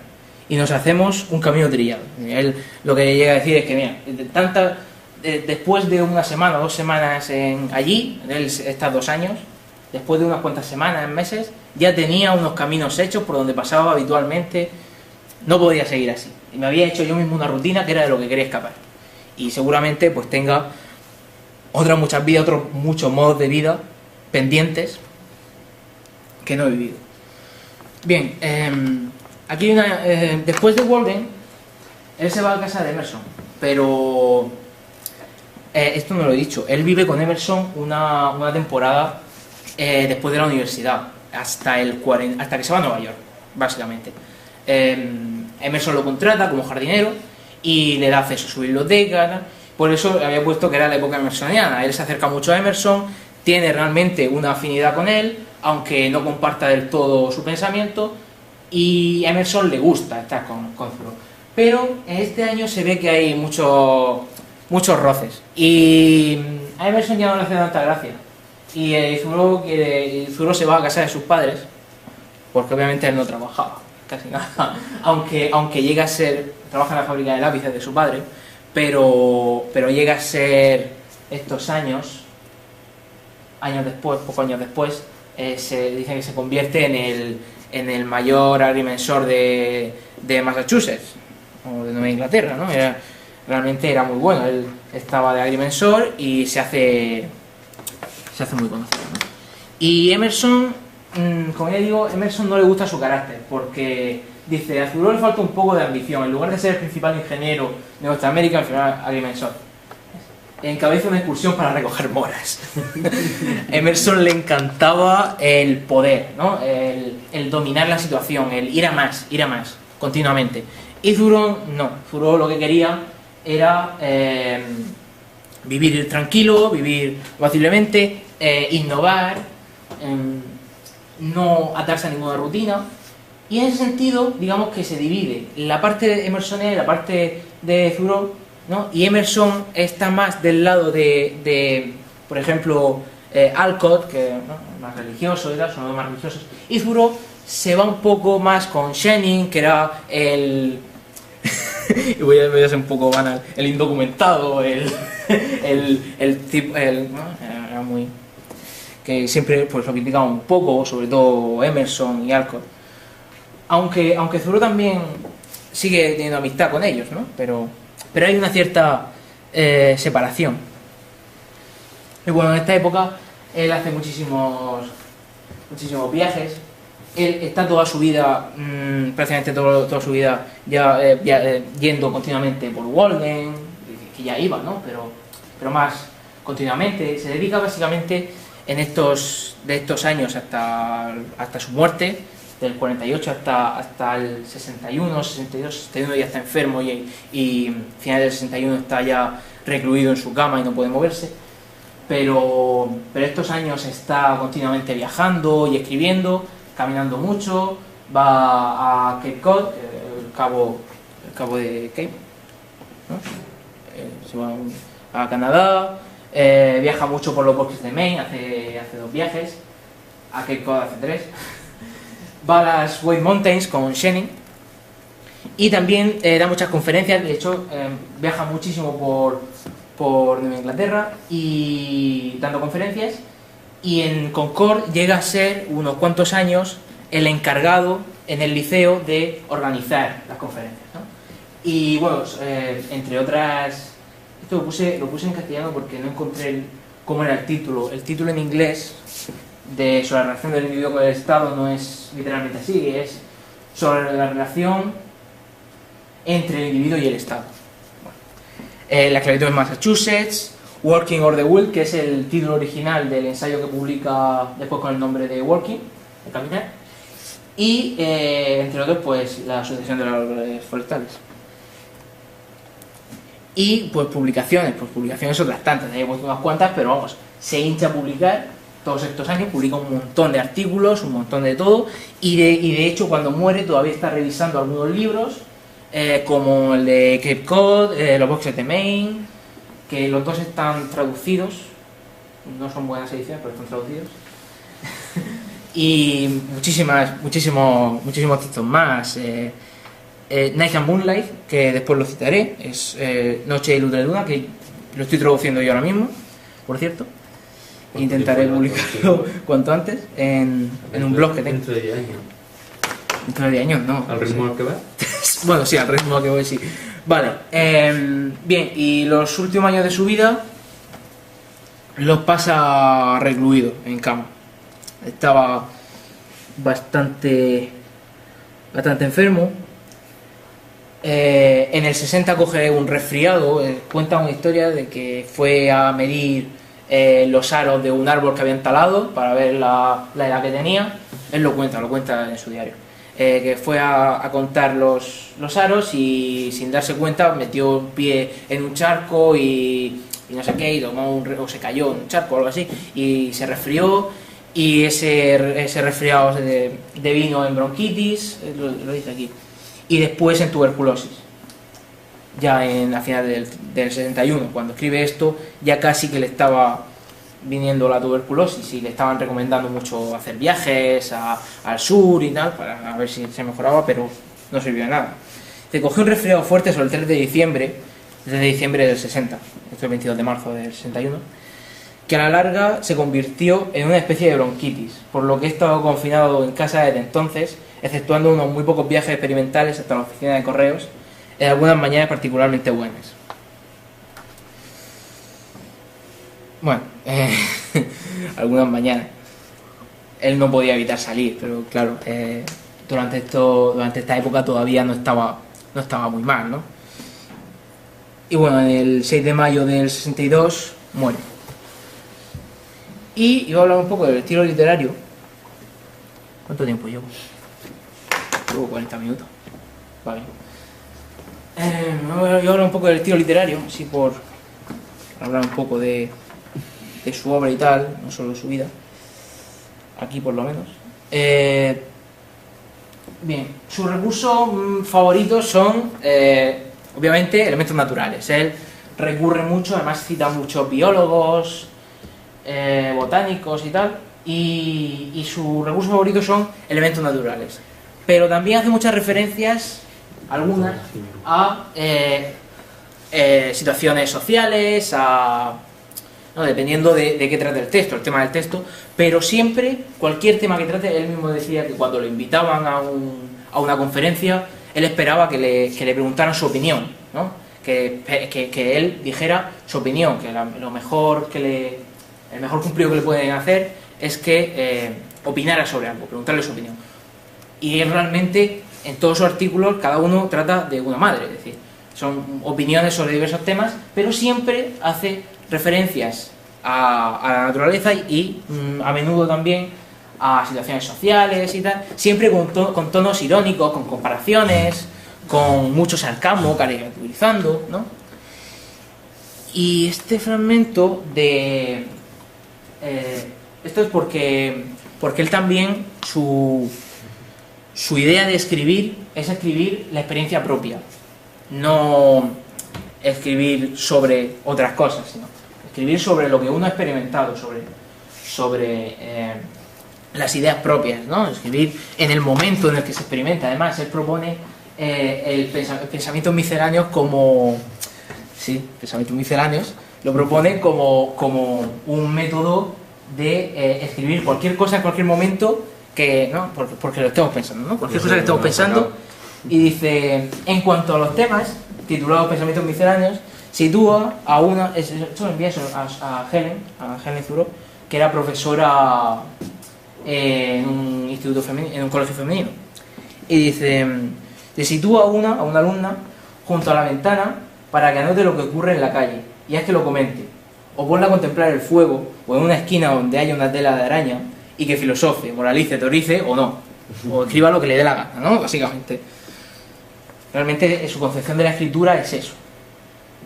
y nos hacemos un camino trillado. Él lo que llega a decir es que, mira, después de una semana o 2 semanas allí, él está 2 años, después de unas cuantas semanas, meses, ya tenía unos caminos hechos por donde pasaba habitualmente, no podía seguir así. Y me había hecho yo mismo una rutina que era de lo que quería escapar. Y seguramente pues tenga otras muchas vidas, otros muchos modos de vida pendientes que no he vivido. Bien, aquí después de Walden, él se va a casa de Emerson, pero esto no lo he dicho, él vive con Emerson una temporada después de la universidad, hasta que se va a Nueva York, básicamente. Emerson lo contrata como jardinero y le da acceso a su biblioteca, ¿no? Por eso había puesto que era la época emersoniana. Él se acerca mucho a Emerson, tiene realmente una afinidad con él, aunque no comparta del todo su pensamiento, y a Emerson le gusta estar con Thoreau. Pero en este año se ve que hay muchos roces, y a Emerson ya no le hace tanta gracia, y Thoreau se va a casa de sus padres, porque obviamente él no trabajaba casi nada, aunque llega a ser, trabaja en la fábrica de lápices de su padre, pero llega a ser estos años después, pocos años después, se dice que se convierte en el mayor agrimensor de Massachusetts, o de Nueva Inglaterra, ¿no? Realmente era muy bueno, él estaba de agrimensor y se hace muy conocido, ¿no? Y Emerson, como ya digo, Emerson no le gusta su carácter, porque dice, a Thoreau le falta un poco de ambición, en lugar de ser el principal ingeniero de nuestra América, al final agrimensor. Encabeza una excursión para recoger moras. Emerson le encantaba el poder, ¿no? El dominar la situación, el ir a más, continuamente. Y Thoreau no, Thoreau lo que quería era vivir tranquilo, vivir apaciblemente, innovar, no atarse a ninguna rutina. Y en ese sentido, digamos que se divide la parte de Emerson y la parte de Thoreau, ¿no? Y Emerson está más del lado de por ejemplo, Alcott, que ¿no? más religioso, son los más religiosos, y Thoreau se va un poco más con Schenning, que era el y voy a ser un poco banal, el indocumentado, el tipo, ¿no? Era muy, que siempre pues lo criticaba un poco, sobre todo Emerson y Alcott, aunque Thoreau también sigue teniendo amistad con ellos, ¿no? Pero hay una cierta separación. Y bueno, en esta época él hace muchísimos viajes. Él está toda su vida, prácticamente toda su vida, yendo continuamente por Walden, que ya iba, ¿no? Pero más continuamente. Se dedica básicamente de estos años hasta su muerte, del 48 hasta el 61, 62, 61 ya está enfermo y final del 61 está ya recluido en su cama y no puede moverse, pero estos años está continuamente viajando y escribiendo, caminando mucho, va a Cape Cod, el cabo de Cape, ¿no? Se va a Canadá, viaja mucho por los bosques de Maine, hace 2 viajes, a Cape Cod hace 3. Va a las White Mountains con Schenning y también da muchas conferencias. De hecho, viaja muchísimo por Nueva Inglaterra y dando conferencias, y en Concord llega a ser unos cuantos años el encargado en el liceo de organizar las conferencias, ¿no? Y bueno, entre otras, esto lo puse en castellano porque no encontré cómo era el título en inglés sobre la relación del individuo con el Estado. No es literalmente así, es sobre la relación entre el individuo y el Estado. Bueno, la esclavitud en Massachusetts, Working or the Will, que es el título original del ensayo que publica después con el nombre de Working, de caminar, y entre otros pues la asociación de los árboles forestales. Y pues publicaciones otras tantas, he puesto unas cuantas, pero vamos, se hincha a publicar. Todos estos años publica un montón de artículos, un montón de todo, y de hecho cuando muere todavía está revisando algunos libros, como el de Cape Cod, los bosques de Maine, que los dos están traducidos, no son buenas ediciones, pero están traducidos, y muchísimos textos más. Night and Moonlight, que después lo citaré, es Noche y Luz de Luna, que lo estoy traduciendo yo ahora mismo, por cierto. Intentaré publicarlo cuanto antes en un blog que tengo. Dentro de 10 años. Dentro de 10 años, no. ¿Al ritmo al que va? Bueno, sí, al ritmo al que voy, sí. Vale, bien, y los últimos años de su vida los pasa recluido en cama. Estaba bastante enfermo. En el 60 coge un resfriado. Cuenta una historia de que fue a medir los aros de un árbol que habían talado para ver la edad que tenía. Él lo cuenta en su diario. Que fue a contar los aros y sin darse cuenta metió un pie en un charco y no sé qué, y o se cayó en un charco o algo así y se resfrió, y ese resfriado de vino en bronquitis, lo dice aquí, y después en tuberculosis. Ya a final del 61, cuando escribe esto, ya casi que le estaba viniendo la tuberculosis y le estaban recomendando mucho hacer viajes al sur y tal, para ver si se mejoraba, pero no sirvió de nada. Se cogió un resfriado fuerte sobre el 3 de diciembre del 60, esto es el 22 de marzo del 61, que a la larga se convirtió en una especie de bronquitis, por lo que he estado confinado en casa desde entonces, exceptuando unos muy pocos viajes experimentales hasta la oficina de correos, en algunas mañanas particularmente buenas. Bueno, algunas mañanas. Él no podía evitar salir, pero claro, durante esta época todavía no estaba muy mal, ¿no? Y bueno, en el 6 de mayo del 62 muere. Y iba a hablar un poco del estilo literario. ¿Cuánto tiempo llevo? Llevo 40 minutos. Vale. Voy a hablar un poco del estilo literario, así por hablar un poco de su obra y tal, no solo de su vida. Aquí por lo menos. Bien, sus recursos favoritos son, obviamente, elementos naturales. Él recurre mucho, además cita muchos biólogos, botánicos y tal, y sus recursos favoritos son elementos naturales. Pero también hace muchas referencias, algunas, a situaciones sociales, ¿no? Dependiendo de qué trate el tema del texto, pero siempre, cualquier tema que trate, él mismo decía que cuando lo invitaban a una conferencia, él esperaba que le preguntaran su opinión, ¿no? Que él dijera su opinión, que el mejor cumplido que le pueden hacer es que opinara sobre algo, preguntarle su opinión. Y él realmente, en todos sus artículos, cada uno trata de una madre, es decir, son opiniones sobre diversos temas, pero siempre hace referencias a la naturaleza y a menudo también a situaciones sociales y tal, siempre con tonos irónicos, con comparaciones, con mucho sarcasmo, caricaturizando, ¿no? Y este fragmento esto es porque él también, su idea de escribir es escribir la experiencia propia, no escribir sobre otras cosas, sino escribir sobre lo que uno ha experimentado, sobre las ideas propias, ¿no? Escribir en el momento en el que se experimenta. Además, él propone el pensamientos misceláneos como... Sí, pensamientos misceláneos, lo propone como un método de escribir cualquier cosa en cualquier momento que, ¿no? Porque lo estemos pensando, ¿no? Cualquier cosa que estemos pensando. Y dice, en cuanto a los temas, titulados Pensamientos misceláneos, sitúa a una... Esto lo envía a Helen Zuró, que era profesora en un instituto femenino, en un colegio femenino. Y dice, se sitúa a una alumna junto a la ventana para que anote lo que ocurre en la calle, y haz que lo comente, o ponla a contemplar el fuego, o en una esquina donde haya una tela de araña, y que filosofe, moralice, teorice o no, o escriba lo que le dé la gana, ¿no? Básicamente. Realmente su concepción de la escritura es eso,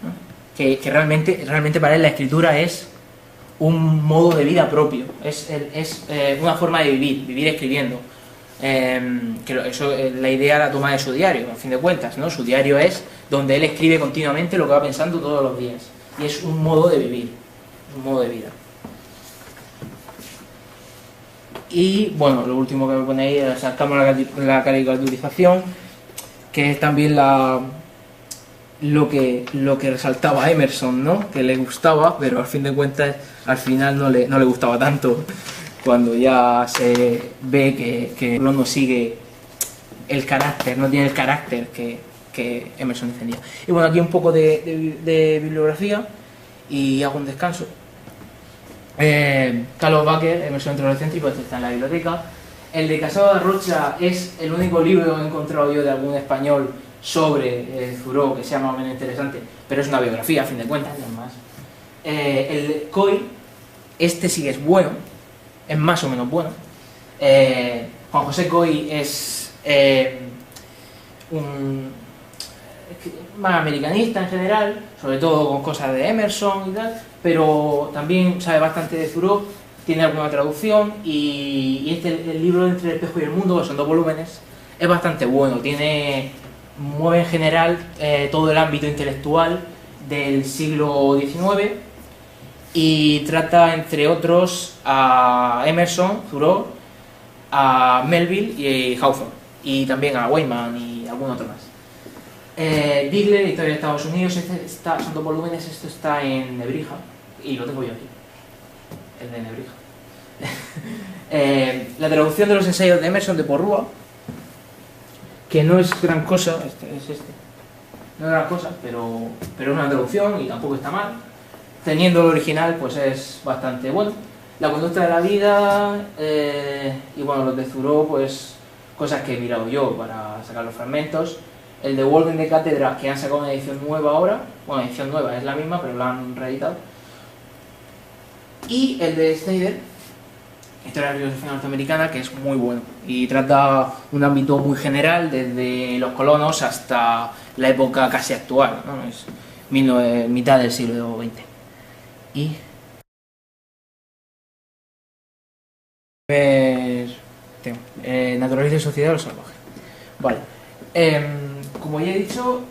¿no? Que realmente para él la escritura es un modo de vida propio, es una forma de vivir escribiendo. Eso, la idea la toma de su diario, a fin de cuentas, ¿no? Su diario es donde él escribe continuamente lo que va pensando todos los días, y es un modo de vivir, un modo de vida. Y bueno, lo último que me pone ahí es sacamos la caricaturización, que es también lo que resaltaba Emerson, ¿no? Que le gustaba, pero al fin de cuentas al final no le gustaba tanto, cuando ya se ve que no sigue el carácter, no tiene el carácter que Emerson defendía. Y bueno, aquí un poco de bibliografía y hago un descanso. Carlos Baker, Emerson entre los excéntricos, este está en la biblioteca. El de Casado de Rocha es el único libro que he encontrado yo de algún español sobre Thoreau que sea más o menos interesante, pero es una biografía a fin de cuentas, no es más. El de Coy, este sí que es bueno, es más o menos bueno. Juan José Coy es un más americanista en general, sobre todo con cosas de Emerson y tal, pero también sabe bastante de Thoreau, tiene alguna traducción, y el libro Entre el espejo y el mundo, que son 2 volúmenes, es bastante bueno, mueve en general todo el ámbito intelectual del siglo XIX y trata, entre otros, a Emerson, Thoreau, a Melville y Hawthorne, y también a Weizmann y algún otro más. Bigler, Historia de Estados Unidos, son 2 volúmenes, esto está en Nebrija, y lo tengo yo aquí, el de Nebrija. La traducción de los ensayos de Emerson de Porrúa, que no es gran cosa, no es gran cosa, pero es una traducción y tampoco está mal. Teniendo el original, pues es bastante bueno. La conducta de la vida, y bueno, los de Thoreau, pues cosas que he mirado yo para sacar los fragmentos. El de Walden de Cátedras, que han sacado una edición nueva ahora, bueno, edición nueva, es la misma, pero la han reeditado. Y el de Snyder, Historia de la filosofía norteamericana, que es muy bueno y trata un ámbito muy general, desde los colonos hasta la época casi actual, ¿no? Es mitad del siglo XX. Y naturaleza y sociedad de los salvajes. Vale. Como ya he dicho,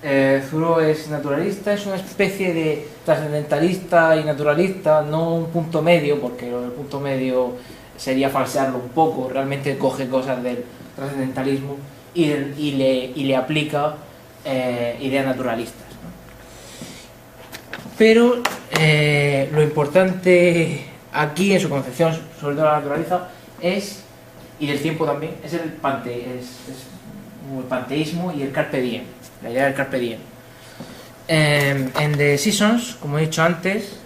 Thoreau es naturalista, es una especie de trascendentalista y naturalista, no un punto medio, porque lo del punto medio sería falsearlo un poco. Realmente coge cosas del trascendentalismo y le aplica ideas naturalistas, ¿no? Pero lo importante aquí en su concepción, sobre todo la naturaleza, y del tiempo también, es el panteísmo y el carpe diem, la idea del carpe diem. En The Seasons, como he dicho antes,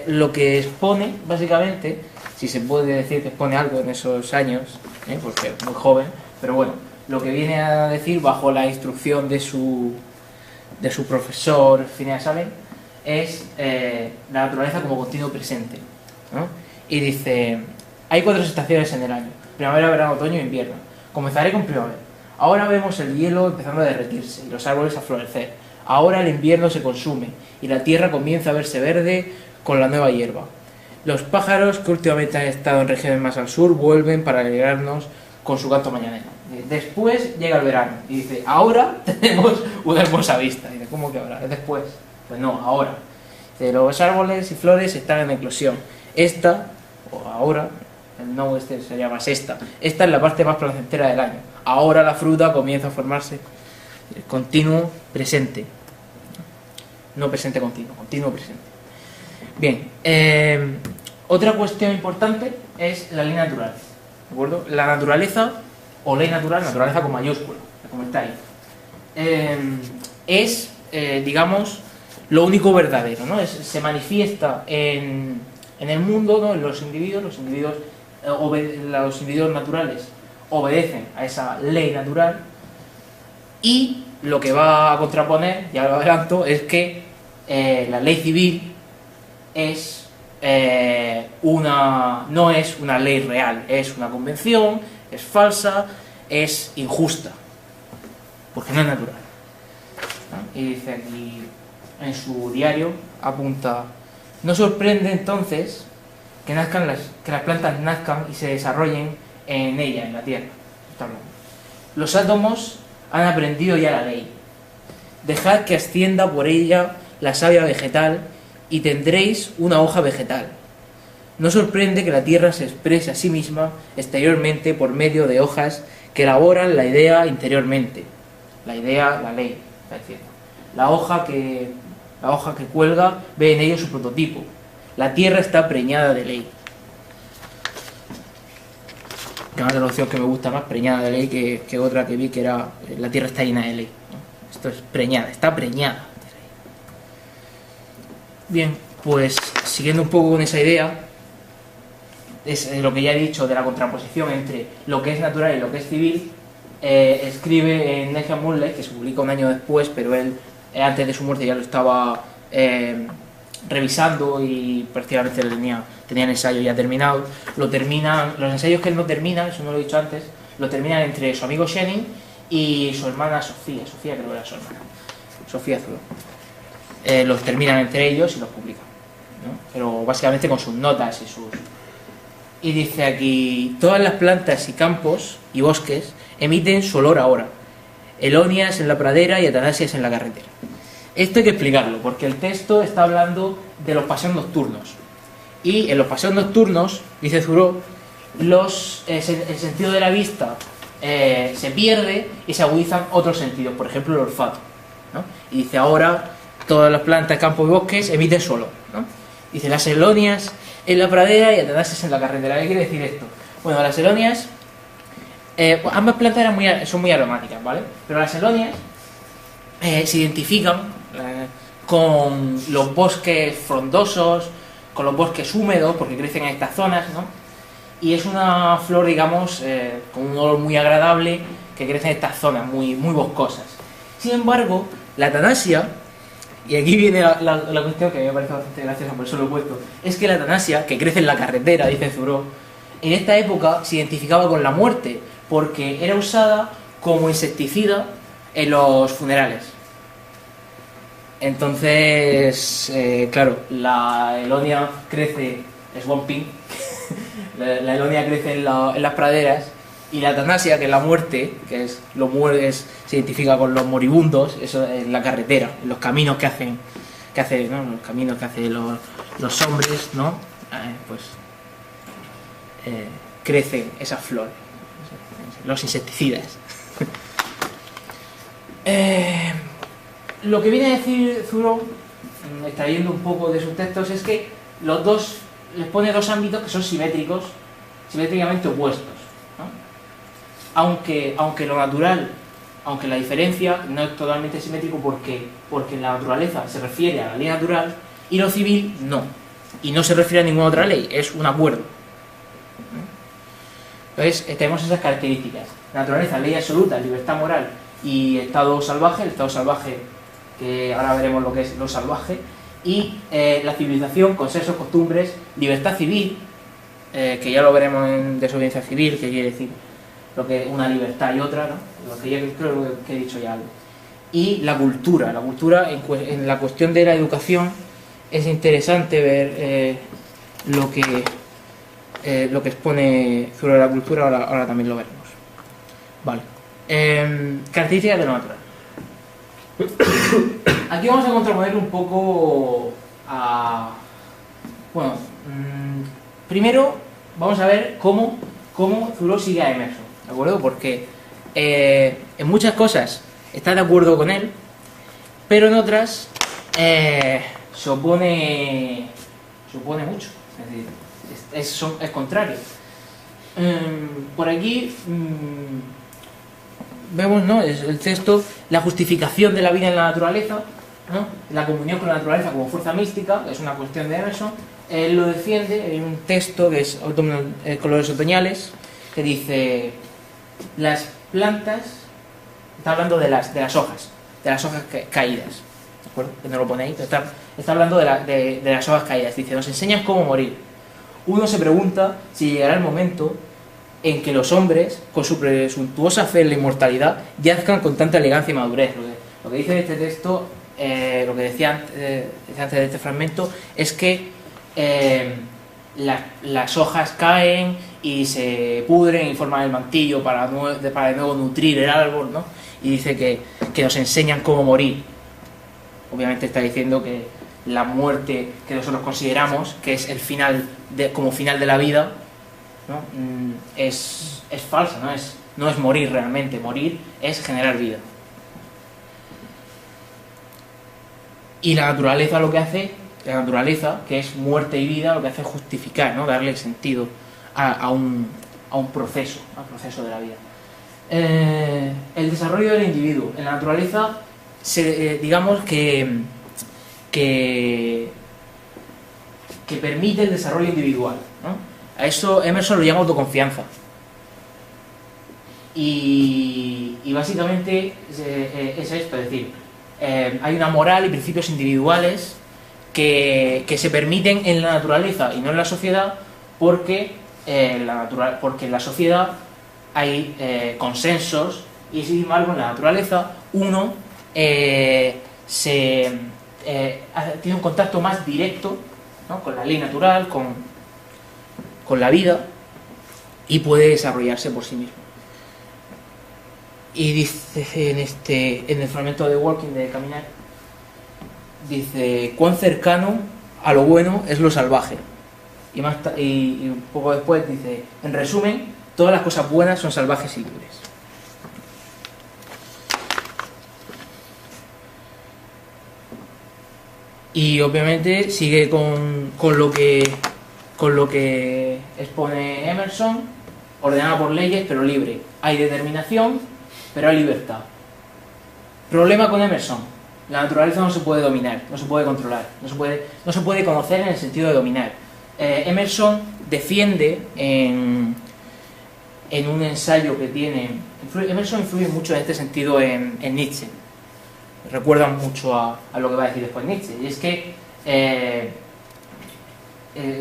lo que expone, básicamente, si se puede decir que expone algo en esos años, porque es muy joven, pero bueno, lo que viene a decir, bajo la instrucción de su profesor Phineas Allen, es la naturaleza como continuo presente, ¿no? Y dice: hay 4 estaciones en el año: primavera, verano, otoño e invierno. Comenzaré con primavera. Ahora vemos el hielo empezando a derretirse y los árboles a florecer. Ahora el invierno se consume y la tierra comienza a verse verde con la nueva hierba. Los pájaros, que últimamente han estado en regiones más al sur, vuelven para alegrarnos con su canto mañanero. Después llega el verano y dice: ahora tenemos una hermosa vista. Y dice: ¿cómo que ahora? ¿Es después? Pues no, ahora. Dice: los árboles y flores están en eclosión. Esta, o ahora, no, se llama sexta. Esta es la parte más placentera del año. Ahora la fruta comienza a formarse. Continuo presente. No presente continuo, continuo presente. Bien, otra cuestión importante es la ley natural, ¿de acuerdo? La naturaleza, o ley natural, naturaleza con mayúscula, como está ahí, es, digamos, lo único verdadero, ¿no? Se manifiesta en el mundo, ¿no? En los individuos. Los individuos naturales obedecen a esa ley natural, y lo que va a contraponer, ya lo adelanto, es que la ley civil no es una ley real, es una convención, es falsa, es injusta, porque no es natural, ¿no? Y dice aquí en su diario, apunta: no sorprende entonces que las plantas nazcan y se desarrollen en ella, en la tierra. Está hablando. Los átomos han aprendido ya la ley. Dejad que ascienda por ella la savia vegetal y tendréis una hoja vegetal. No sorprende que la tierra se exprese a sí misma exteriormente por medio de hojas que elaboran la idea interiormente. La idea, la ley, está diciendo. La hoja que cuelga ve en ello su prototipo. La tierra está preñada de ley. Que es una traducción que me gusta más, preñada de ley, que otra que vi que era la tierra está llena de ley, ¿no? Esto es preñada, está preñada de ley. Bien, pues siguiendo un poco con esa idea, es lo que ya he dicho de la contraposición entre lo que es natural y lo que es civil. Escribe en Nigel Moonley, que se publica un año después, pero él antes de su muerte ya lo estaba revisando y prácticamente tenía el ensayo ya terminado. Los ensayos que él no termina, eso no lo he dicho antes, lo terminan entre su amigo Schenning y su hermana Sofía creo que era su hermana, Sofía Zuró. Los terminan entre ellos y los publican, ¿no? Pero básicamente con sus notas y dice aquí: todas las plantas y campos y bosques emiten su olor ahora, elonias en la pradera y atanasias en la carretera. Esto hay que explicarlo, porque el texto está hablando de los paseos nocturnos. Y en los paseos nocturnos, dice Thoreau, el sentido de la vista se pierde y se agudizan otros sentidos, por ejemplo el olfato, ¿no? Y dice: ahora todas las plantas, campos y bosques emiten su olor, ¿no? Dice: las elonias en la pradera y atanasias en la carretera. ¿Qué quiere decir esto? Bueno, las elonias, ambas plantas son muy aromáticas, ¿vale? Pero las elonias se identifican con los bosques frondosos, con los bosques húmedos, porque crecen en estas zonas, ¿no? Y es una flor, digamos, con un olor muy agradable, que crece en estas zonas muy, muy boscosas. Sin embargo, la atanasia, y aquí viene la cuestión que me parece bastante graciosa, por eso lo he puesto, es que la atanasia, que crece en la carretera, dice Thoreau, en esta época se identificaba con la muerte, porque era usada como insecticida en los funerales. Entonces, claro, la elonia crece, es Swamping, la elonia crece en las praderas, y la atanasia, que es la muerte, que es se identifica con los moribundos, eso es la carretera, los caminos que hacen, ¿no? Los caminos que hacen los hombres, ¿no? Crecen esas flores, los insecticidas. Lo que viene a decir Thoreau, extrayendo un poco de sus textos, es que les pone dos ámbitos que son simétricamente opuestos, ¿no? Aunque lo natural, aunque la diferencia no es totalmente simétrico, porque la naturaleza se refiere a la ley natural y lo civil no, y no se refiere a ninguna otra ley, es un acuerdo. Entonces tenemos esas características: naturaleza, ley absoluta, libertad moral y estado salvaje. El estado salvaje, que ahora veremos lo que es lo salvaje, y la civilización, consensos, costumbres, libertad civil, que ya lo veremos en desobediencia civil, que quiere decir lo que una libertad y otra, ¿no? Lo que yo creo que he dicho ya algo. Y la cultura en la cuestión de la educación es interesante ver lo que expone sobre la cultura. Ahora también lo veremos. Vale. Características de lo natural. Aquí vamos a contraponer un poco a... Bueno, primero vamos a ver cómo Thoreau sigue a Emerson, ¿de acuerdo? Porque en muchas cosas está de acuerdo con él, pero en otras se opone mucho, es decir, es contrario. Por aquí vemos, ¿no? El texto, la justificación de la vida en la naturaleza, ¿no? La comunión con la naturaleza como fuerza mística, es una cuestión de Emerson. Él lo defiende, hay un texto que es Colores otoñales, que dice: las plantas, está hablando de las hojas caídas, ¿de acuerdo? Que no lo ponéis, está hablando de las hojas caídas. Dice: nos enseñan cómo morir. Uno se pregunta si llegará el momento en que los hombres, con su presuntuosa fe en la inmortalidad, yazcan con tanta elegancia y madurez. Lo que dice este texto, lo que decía antes de este fragmento, es que las hojas caen y se pudren y forman el mantillo para de nuevo nutrir el árbol, ¿no? Y dice que nos enseñan cómo morir. Obviamente está diciendo que la muerte que nosotros consideramos, que es el final como final de la vida, ¿no? Es falsa, no es morir realmente. Morir es generar vida, Y la naturaleza lo que hace, la naturaleza, que es muerte y vida, lo que hace es justificar, ¿no? Darle sentido a un proceso, al proceso de la vida. El desarrollo del individuo. En la naturaleza, digamos que permite el desarrollo individual, ¿no? A eso Emerson lo llama autoconfianza. Y básicamente es esto, es decir, hay una moral y principios individuales que se permiten en la naturaleza y no en la sociedad porque en la sociedad hay consensos y sin embargo en la naturaleza uno tiene un contacto más directo, ¿no? Con la ley natural, con la vida y puede desarrollarse por sí mismo. Y dice en el fragmento de Walking, de Caminar, dice: cuán cercano a lo bueno es lo salvaje. Y un poco después dice: en resumen, todas las cosas buenas son salvajes y libres. Y obviamente sigue con lo que expone Emerson: ordenada por leyes pero libre. Hay determinación pero hay libertad. Problema con Emerson: la naturaleza no se puede dominar, no se puede controlar, no se puede conocer en el sentido de dominar. Emerson defiende en un ensayo que tiene... Emerson influye mucho en este sentido en Nietzsche. Recuerdan mucho a lo que va a decir después Nietzsche. Y es que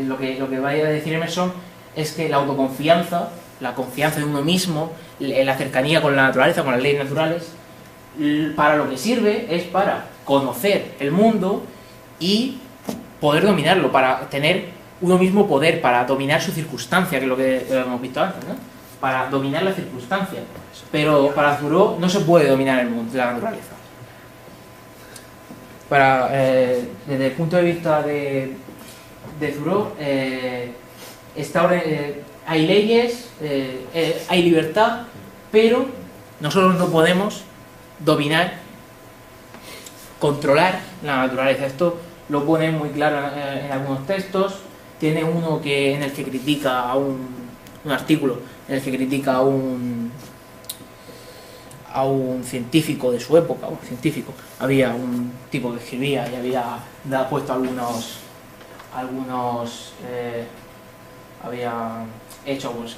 lo que va a decir Emerson es que la autoconfianza, la confianza en uno mismo, la cercanía con la naturaleza, con las leyes naturales, para lo que sirve es para conocer el mundo y poder dominarlo, para tener uno mismo poder, para dominar su circunstancia, que es lo que hemos visto antes, ¿no? Para dominar la circunstancia. Pero para Thoreau no se puede dominar el mundo, la naturaleza. Desde el punto de vista de Thoreau, hay leyes, hay libertad, pero nosotros no podemos dominar, controlar la naturaleza. Esto lo pone muy claro en algunos textos. Tiene uno en el que critica un artículo en el que critica a un científico de su época. Había un tipo que escribía y había puesto había hecho pues,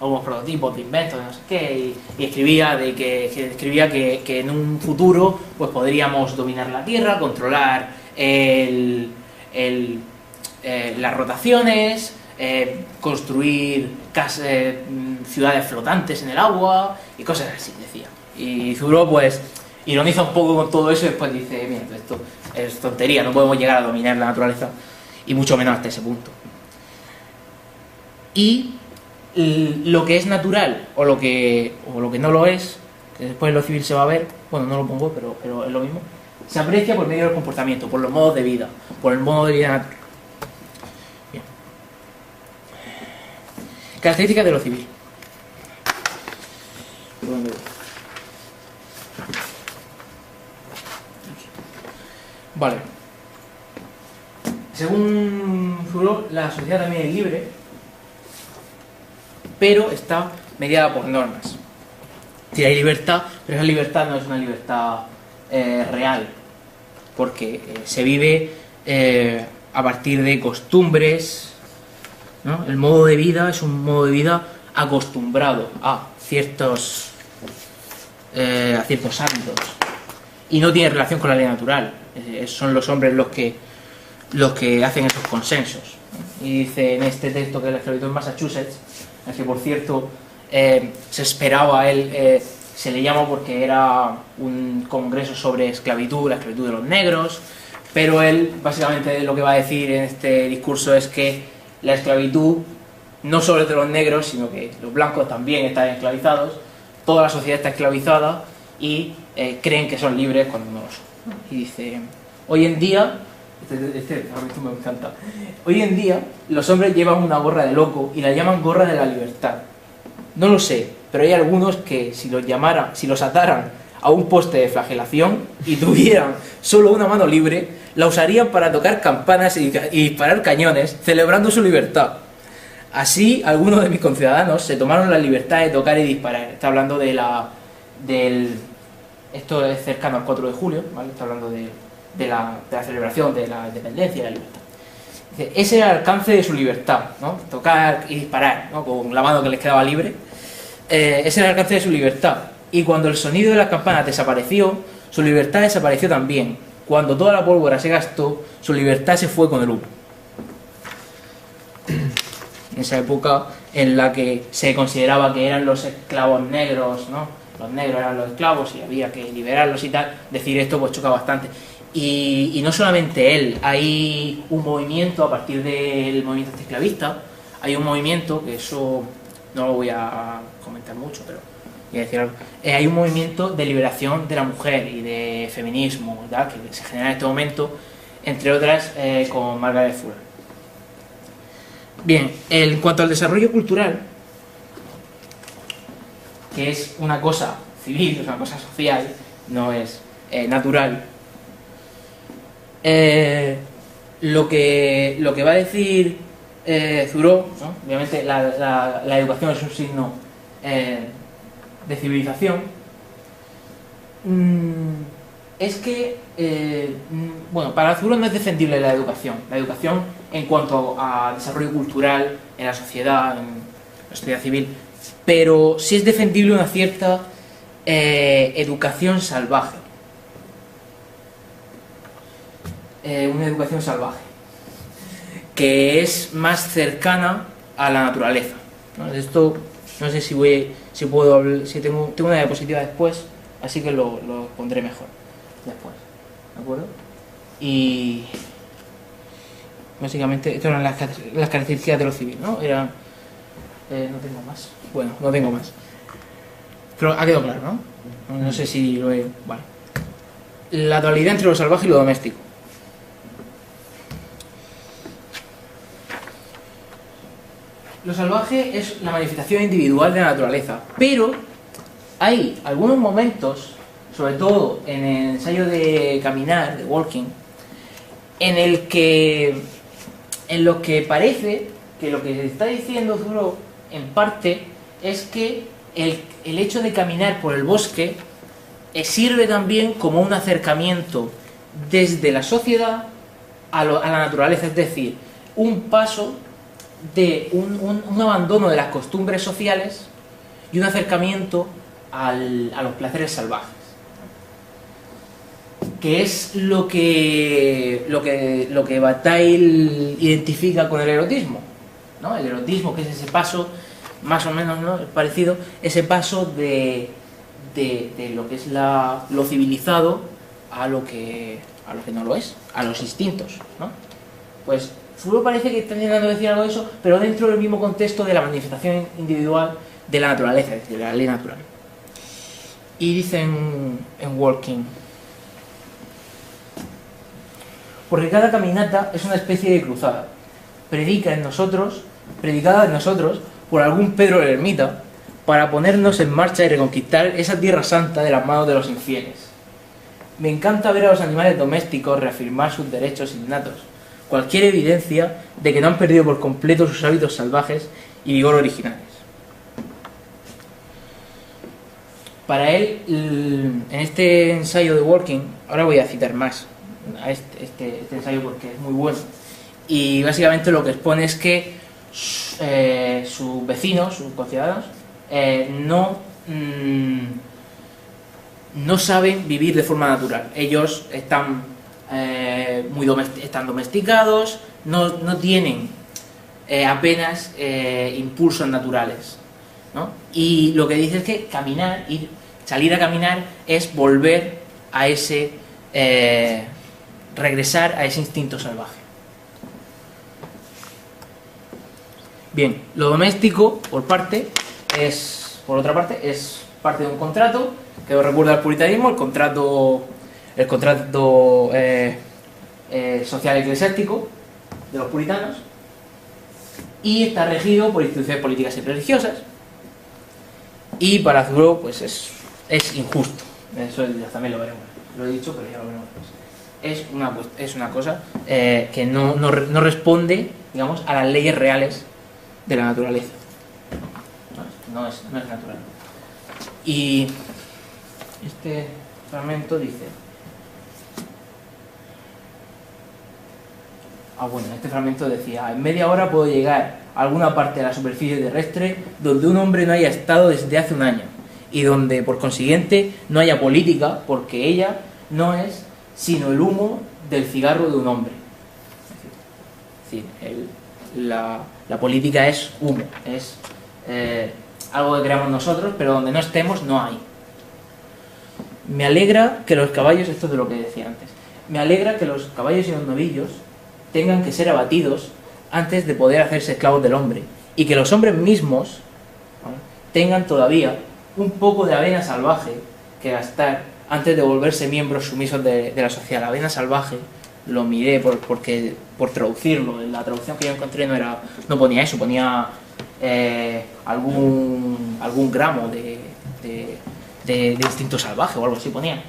algunos prototipos de inventos de no sé qué, y escribía que en un futuro pues podríamos dominar la Tierra, controlar las rotaciones, construir ciudades flotantes en el agua y cosas así, decía. Y Thoreau pues ironiza un poco con todo eso y después dice: mira, esto es tontería, no podemos llegar a dominar la naturaleza y mucho menos hasta ese punto. Y lo que es natural o lo que no lo es, que después en lo civil se va a ver, bueno, no lo pongo, pero es lo mismo, se aprecia por medio del comportamiento, por los modos de vida, por el modo de vida natural. Bien. Características de lo civil. Vale. Según Thoreau, la sociedad también es libre, pero está mediada por normas. Es decir, hay libertad, pero esa libertad no es una libertad real, porque se vive a partir de costumbres, ¿no? El modo de vida es un modo de vida acostumbrado a ciertos hábitos y no tiene relación con la ley natural. Son los hombres los que hacen esos consensos. Y dice en este texto que la esclavitud en Massachusetts, en el que por cierto se esperaba se le llama porque era un congreso sobre esclavitud, la esclavitud de los negros, pero él básicamente lo que va a decir en este discurso es que la esclavitud no solo es de los negros, sino que los blancos también están esclavizados, toda la sociedad está esclavizada y creen que son libres cuando no lo son. Y dice: hoy en día, este me encanta, hoy en día los hombres llevan una gorra de loco y la llaman gorra de la libertad. No lo sé, pero hay algunos que si los ataran a un poste de flagelación y tuvieran solo una mano libre, la usarían para tocar campanas y disparar cañones, celebrando su libertad. Así, algunos de mis conciudadanos se tomaron la libertad de tocar y disparar. Está hablando esto es cercano al 4 de julio, ¿vale? Está hablando de la celebración de la independencia y la libertad. Dice, ese era el alcance de su libertad, ¿no? Tocar y disparar, ¿no? Con la mano que les quedaba libre. Ese era el alcance de su libertad. Y cuando el sonido de las campanas desapareció, su libertad desapareció también. Cuando toda la pólvora se gastó, su libertad se fue con el humo. En esa época en la que se consideraba que eran los esclavos negros, ¿no? Los negros eran los esclavos y había que liberarlos y tal, decir esto pues choca bastante. Y no solamente él, hay un movimiento a partir del movimiento antiesclavista, hay un movimiento, que eso no lo voy a comentar mucho, pero voy a decir algo. Hay un movimiento de liberación de la mujer y de feminismo, ¿verdad?, que se genera en este momento, entre otras con Margaret Fuller. Bien, en cuanto al desarrollo cultural, que es una cosa civil, es una cosa social, no es natural, lo que va a decir Thoreau, ¿no? Obviamente la educación es un signo de civilización, es que, bueno, para Thoreau no es defendible la educación en cuanto a desarrollo cultural en la sociedad civil, pero sí es defendible una cierta educación salvaje. Una educación salvaje que es más cercana a la naturaleza, ¿no? Esto no sé si puedo hablar, si tengo una diapositiva después, así que lo pondré mejor después, ¿de acuerdo? Y básicamente estas eran las características de lo civil, ¿no? Eran no tengo más. Bueno, no tengo más. Pero ha quedado claro, ¿no? No sé si lo he... Vale. La dualidad entre lo salvaje y lo doméstico. Lo salvaje es la manifestación individual de la naturaleza, pero hay algunos momentos, sobre todo en el ensayo de Caminar, de Walking, en lo que parece que lo que está diciendo Thoreau, en parte, es que el hecho de caminar por el bosque sirve también como un acercamiento desde la sociedad a la naturaleza, es decir, un paso de un abandono de las costumbres sociales y un acercamiento a los placeres salvajes, que es lo que Bataille identifica con el erotismo, ¿no? El erotismo, que es ese paso más o menos, ¿no?, parecido, ese paso de lo que es lo civilizado a lo que no lo es, a los instintos, ¿no? Pues Thoreau parece que está intentando decir algo de eso, pero dentro del mismo contexto de la manifestación individual de la naturaleza, es decir, de la ley natural. Y dicen en Walking: porque cada caminata es una especie de cruzada, predicada en nosotros por algún Pedro el Ermita, para ponernos en marcha y reconquistar esa tierra santa de las manos de los infieles. Me encanta ver a los animales domésticos reafirmar sus derechos innatos, cualquier evidencia de que no han perdido por completo sus hábitos salvajes y vigor originales. Para él, en este ensayo de Walking, ahora voy a citar más a este ensayo porque es muy bueno, y básicamente lo que expone es que sus vecinos, sus conciudadanos, no saben vivir de forma natural. Ellos están están domesticados, no tienen apenas impulsos naturales, ¿no? Y lo que dice es que salir a caminar es volver a regresar a ese instinto salvaje. Bien, lo doméstico, por otra parte, es parte de un contrato que os recuerda al puritanismo, el contrato social eclesiástico de los puritanos, y está regido por instituciones políticas y religiosas, y para Thoreau pues es injusto, Eso ya también lo veremos. Lo he dicho, pero ya lo veremos. Es una cosa que no responde, digamos, a las leyes reales de la naturaleza. No es natural. Y este fragmento dice... este fragmento decía: en media hora puedo llegar a alguna parte de la superficie terrestre donde un hombre no haya estado desde hace un año y donde, por consiguiente, no haya política, porque ella no es sino el humo del cigarro de un hombre. Es decir, la política es humo, es algo que creamos nosotros, pero donde no estemos no hay. Me alegra que los caballos, esto es de lo que decía antes, me alegra que los caballos y los novillos tengan que ser abatidos antes de poder hacerse esclavos del hombre, y que los hombres mismos, ¿vale?, tengan todavía un poco de avena salvaje que gastar antes de volverse miembros sumisos de la sociedad. La avena salvaje lo miré por traducirlo. En la traducción que yo encontré no ponía eso, ponía algún gramo de instinto salvaje o algo así ponía.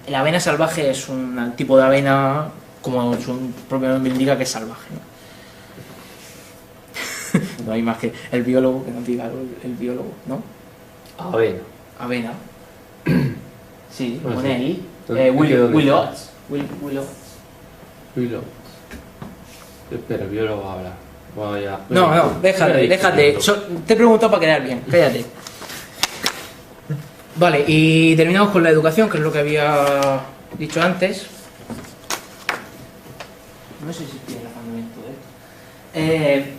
La avena salvaje es un tipo de avena, como su propio nombre indica, que es salvaje, ¿no? No hay más que el biólogo que nos diga el biólogo, ¿no? Avena. Sí, Pues pone ahí. Will Oates. Espera, el biólogo habla. Bueno, ya. No, déjate. Te he preguntado para quedar bien, cállate. Vale, y terminamos con la educación, que es lo que había dicho antes. No sé si estoy enlazando bien todo esto.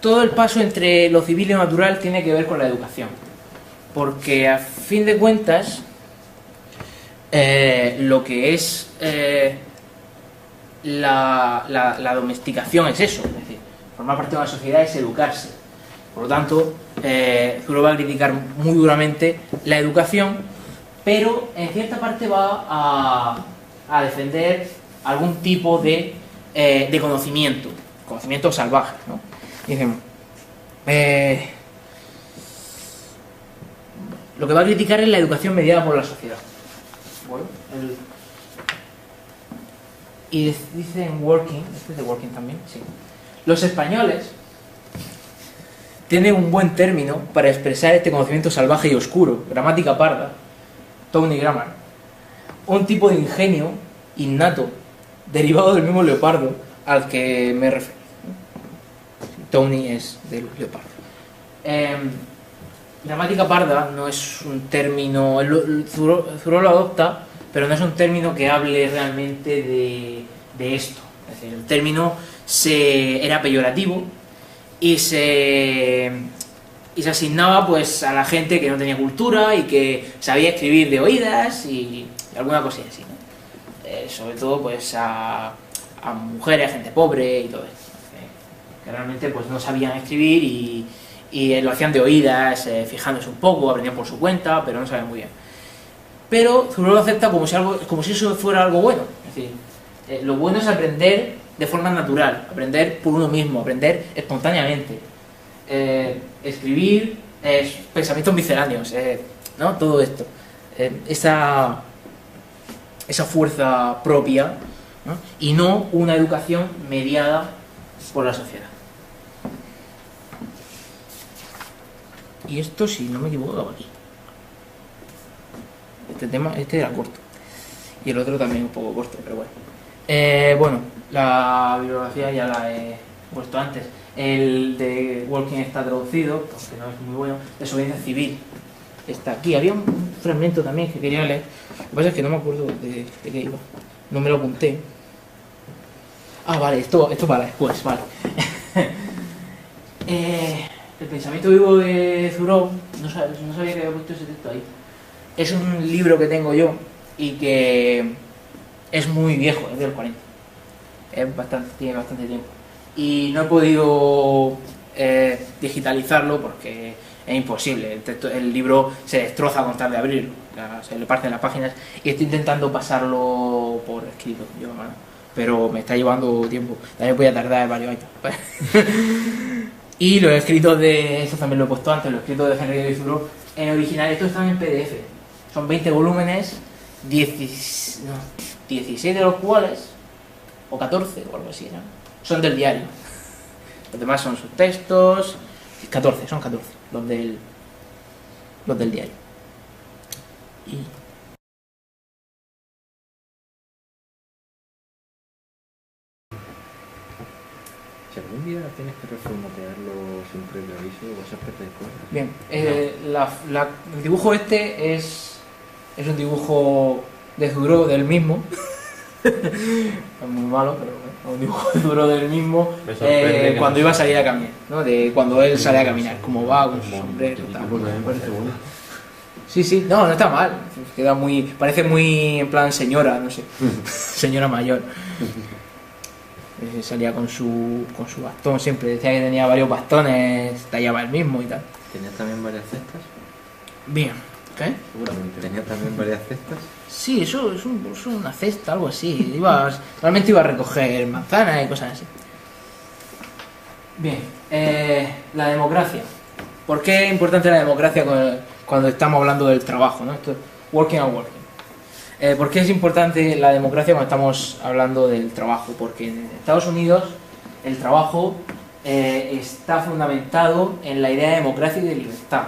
Todo el paso entre lo civil y lo natural tiene que ver con la educación. Porque a fin de cuentas, lo que es la domesticación es eso. Es decir, formar parte de una sociedad es educarse. Por lo tanto, Thoreau va a criticar muy duramente la educación, pero en cierta parte va a defender algún tipo de conocimiento salvaje, ¿no? Dicen, lo que va a criticar es la educación mediada por la sociedad. Bueno, y dice en Working, este es de Working también, sí. Los españoles tienen un buen término para expresar este conocimiento salvaje y oscuro, gramática parda, Tony Grammar, un tipo de ingenio innato, derivado del mismo leopardo al que me refiero. Tony es del leopardo. Gramática parda no es un término, Thoreau lo adopta, pero no es un término que hable realmente de esto. Es decir, el término era peyorativo y se asignaba pues a la gente que no tenía cultura y que sabía escribir de oídas y alguna cosilla así, ¿no? Sobre todo pues a mujeres, a gente pobre y todo esto, que realmente pues no sabían escribir y lo hacían de oídas, fijándose un poco, aprendían por su cuenta, pero no sabían muy bien. Pero Thoreau lo acepta como si eso fuera algo bueno. Es decir, lo bueno es aprender de forma natural, aprender por uno mismo, aprender espontáneamente. Escribir, pensamientos misceláneos, ¿no? Todo esto. Esa fuerza propia, ¿no? Y no una educación mediada por la sociedad. Y esto, si no me equivoco, acaba aquí. Este era corto. Y el otro también un poco corto, pero bueno. Bueno, la bibliografía ya la he puesto antes. El de Walking está traducido, aunque no es muy bueno. Desobediencia civil está aquí. Había un fragmento también que quería leer. Lo que pasa es que no me acuerdo de qué iba. No me lo apunté. Ah, vale, esto para después, vale. El pensamiento vivo de Thoreau, no sabía que había puesto ese texto ahí. Es un libro que tengo yo y que es muy viejo, es del 40. Tiene bastante tiempo. Y no he podido digitalizarlo porque es imposible. El libro se destroza con tal de abrirlo, se le parten las páginas y estoy intentando pasarlo por escrito yo a mano, pero me está llevando tiempo. También voy a tardar varios años. Y los escritos esto también lo he puesto antes, los escritos de Henry David Thoreau en original, estos están en PDF, Son 20 volúmenes, 16 de los cuales, o 14 o algo así, ¿no? Son del diario. Los demás son sus textos. 14, son 14 los del diario. Y Si algún día tienes que reformatearlo sin previo aviso, vas a perder cosas. bien, el dibujo este es un dibujo de Thoreau del mismo. Es muy malo, pero bueno, es un dibujo de Thoreau del mismo. Me sorprende que Cuando no iba a sea. salir a caminar, ¿no? De cuando él sale a caminar, como va con su sombrero y tal. Me parece bueno. Sí, sí, no está mal. Queda parece muy en plan señora, no sé, señora mayor. Salía con su bastón siempre, decía que tenía varios bastones, tallaba el mismo y tal. ¿Tenías también varias cestas? Bien, ¿qué? Seguramente. ¿Tenías también varias cestas? Sí, eso es una cesta, algo así. Realmente iba a recoger manzanas y cosas así. Bien, la democracia. ¿Por qué es importante la democracia cuando estamos hablando del trabajo, ¿no? Esto es working and working. ¿Por qué es importante la democracia cuando estamos hablando del trabajo? Porque en Estados Unidos el trabajo está fundamentado en la idea de democracia y de libertad.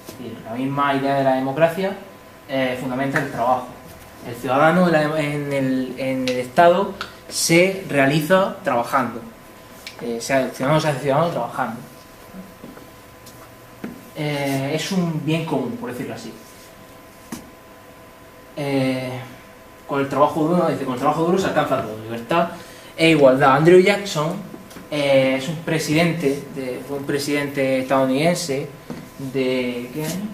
Es decir, la misma idea de la democracia fundamenta el trabajo. El ciudadano en el Estado se realiza trabajando. El ciudadano se hace ciudadano trabajando. Es un bien común, por decirlo así. Con el trabajo duro, con el trabajo duro se alcanza todo, libertad e igualdad. Andrew Jackson es un fue un presidente estadounidense ¿qué año?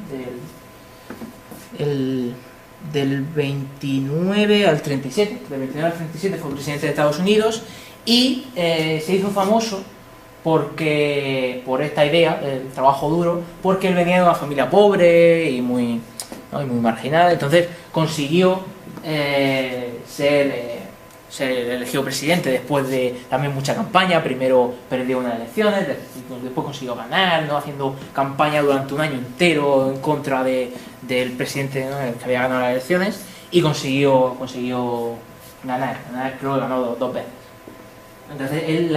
Del 29 al 37. Del 29 al 37 fue presidente de Estados Unidos y se hizo famoso por esta idea del trabajo duro, porque él venía de una familia pobre y muy marginada. Entonces consiguió ser elegido presidente después de también mucha campaña. Primero perdió unas elecciones, después consiguió ganar, ¿no? Haciendo campaña durante un año entero en contra del presidente, ¿no? El que había ganado las elecciones, y consiguió ganar, creo que ganó dos veces. Entonces el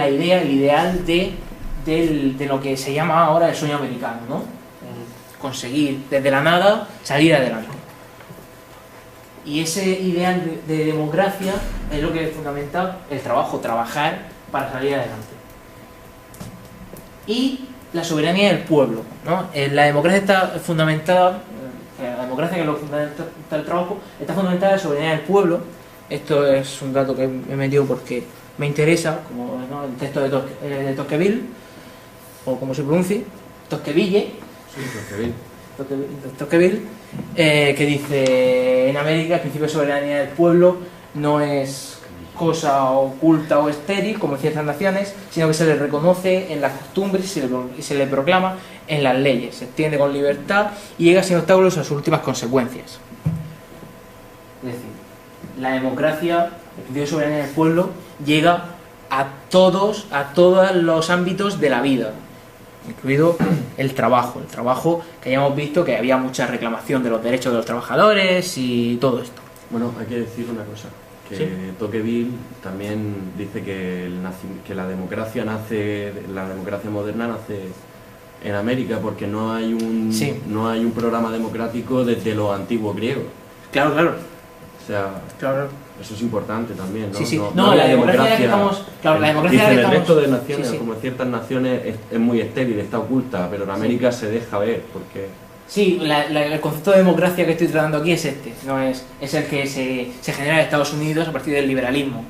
ideal de lo que se llama ahora el sueño americano, ¿no? El conseguir desde la nada salir adelante. Y ese ideal de democracia es lo que fundamenta el trabajo, trabajar para salir adelante. Y la soberanía del pueblo, ¿no? La democracia está fundamentada, la democracia, que es lo que fundamenta el trabajo, está fundamentada en la soberanía del pueblo. Esto es un dato que he metido porque me interesa, como, ¿no? El texto de Tocqueville, o como se pronuncie, Tocqueville. Sí, Tocqueville, que dice: en América el principio de soberanía del pueblo no es cosa oculta o estéril como en ciertas naciones, sino que se le reconoce en las costumbres y se le proclama en las leyes, se extiende con libertad y llega sin obstáculos a sus últimas consecuencias. Es decir, la democracia, el principio de soberanía del pueblo, llega a todos los ámbitos de la vida, incluido el trabajo que ya hemos visto que había mucha reclamación de los derechos de los trabajadores y todo esto. Bueno, hay que decir una cosa, que ¿Sí? Tocqueville también dice que la democracia moderna nace en América, porque no hay un programa democrático desde los antiguos griegos. Claro. O sea, Claro. eso es importante también, ¿no? Sí. No la hay democracia de la que estamos... Claro, la democracia de la Dicen, que el estamos... resto de naciones, Sí. como en ciertas naciones, es muy estéril, está oculta, pero en América se deja ver, porque... Sí, el concepto de democracia que estoy tratando aquí es este, no es el que se genera en Estados Unidos a partir del liberalismo.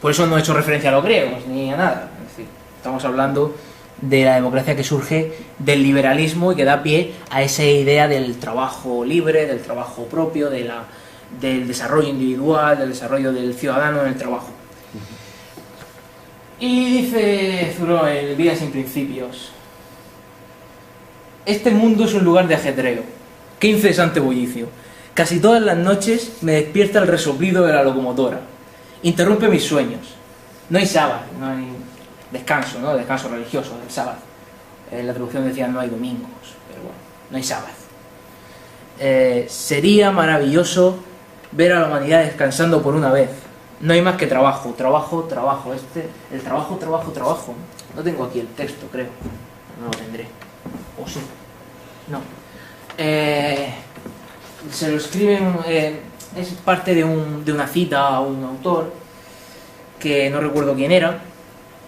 Por eso no he hecho referencia a los griegos ni a nada. Es decir, estamos hablando de la democracia que surge del liberalismo y que da pie a esa idea del trabajo libre, del trabajo propio, del desarrollo individual, del desarrollo del ciudadano en el trabajo. Y dice Thoreau en Vida sin principios: este mundo es un lugar de ajetreo, qué incesante bullicio. Casi todas las noches me despierta el resoplido de la locomotora, interrumpe mis sueños. No hay sábado, no hay descanso, ¿no? Descanso religioso del sábado. En la traducción decía no hay domingos, pero bueno, no hay sábado. sería maravilloso ver a la humanidad descansando por una vez. No hay más que trabajo, trabajo, trabajo. El trabajo, trabajo, trabajo. No tengo aquí el texto, creo. No lo tendré. ¿O sí? No. Se lo escriben... es parte de una cita a un autor que no recuerdo quién era,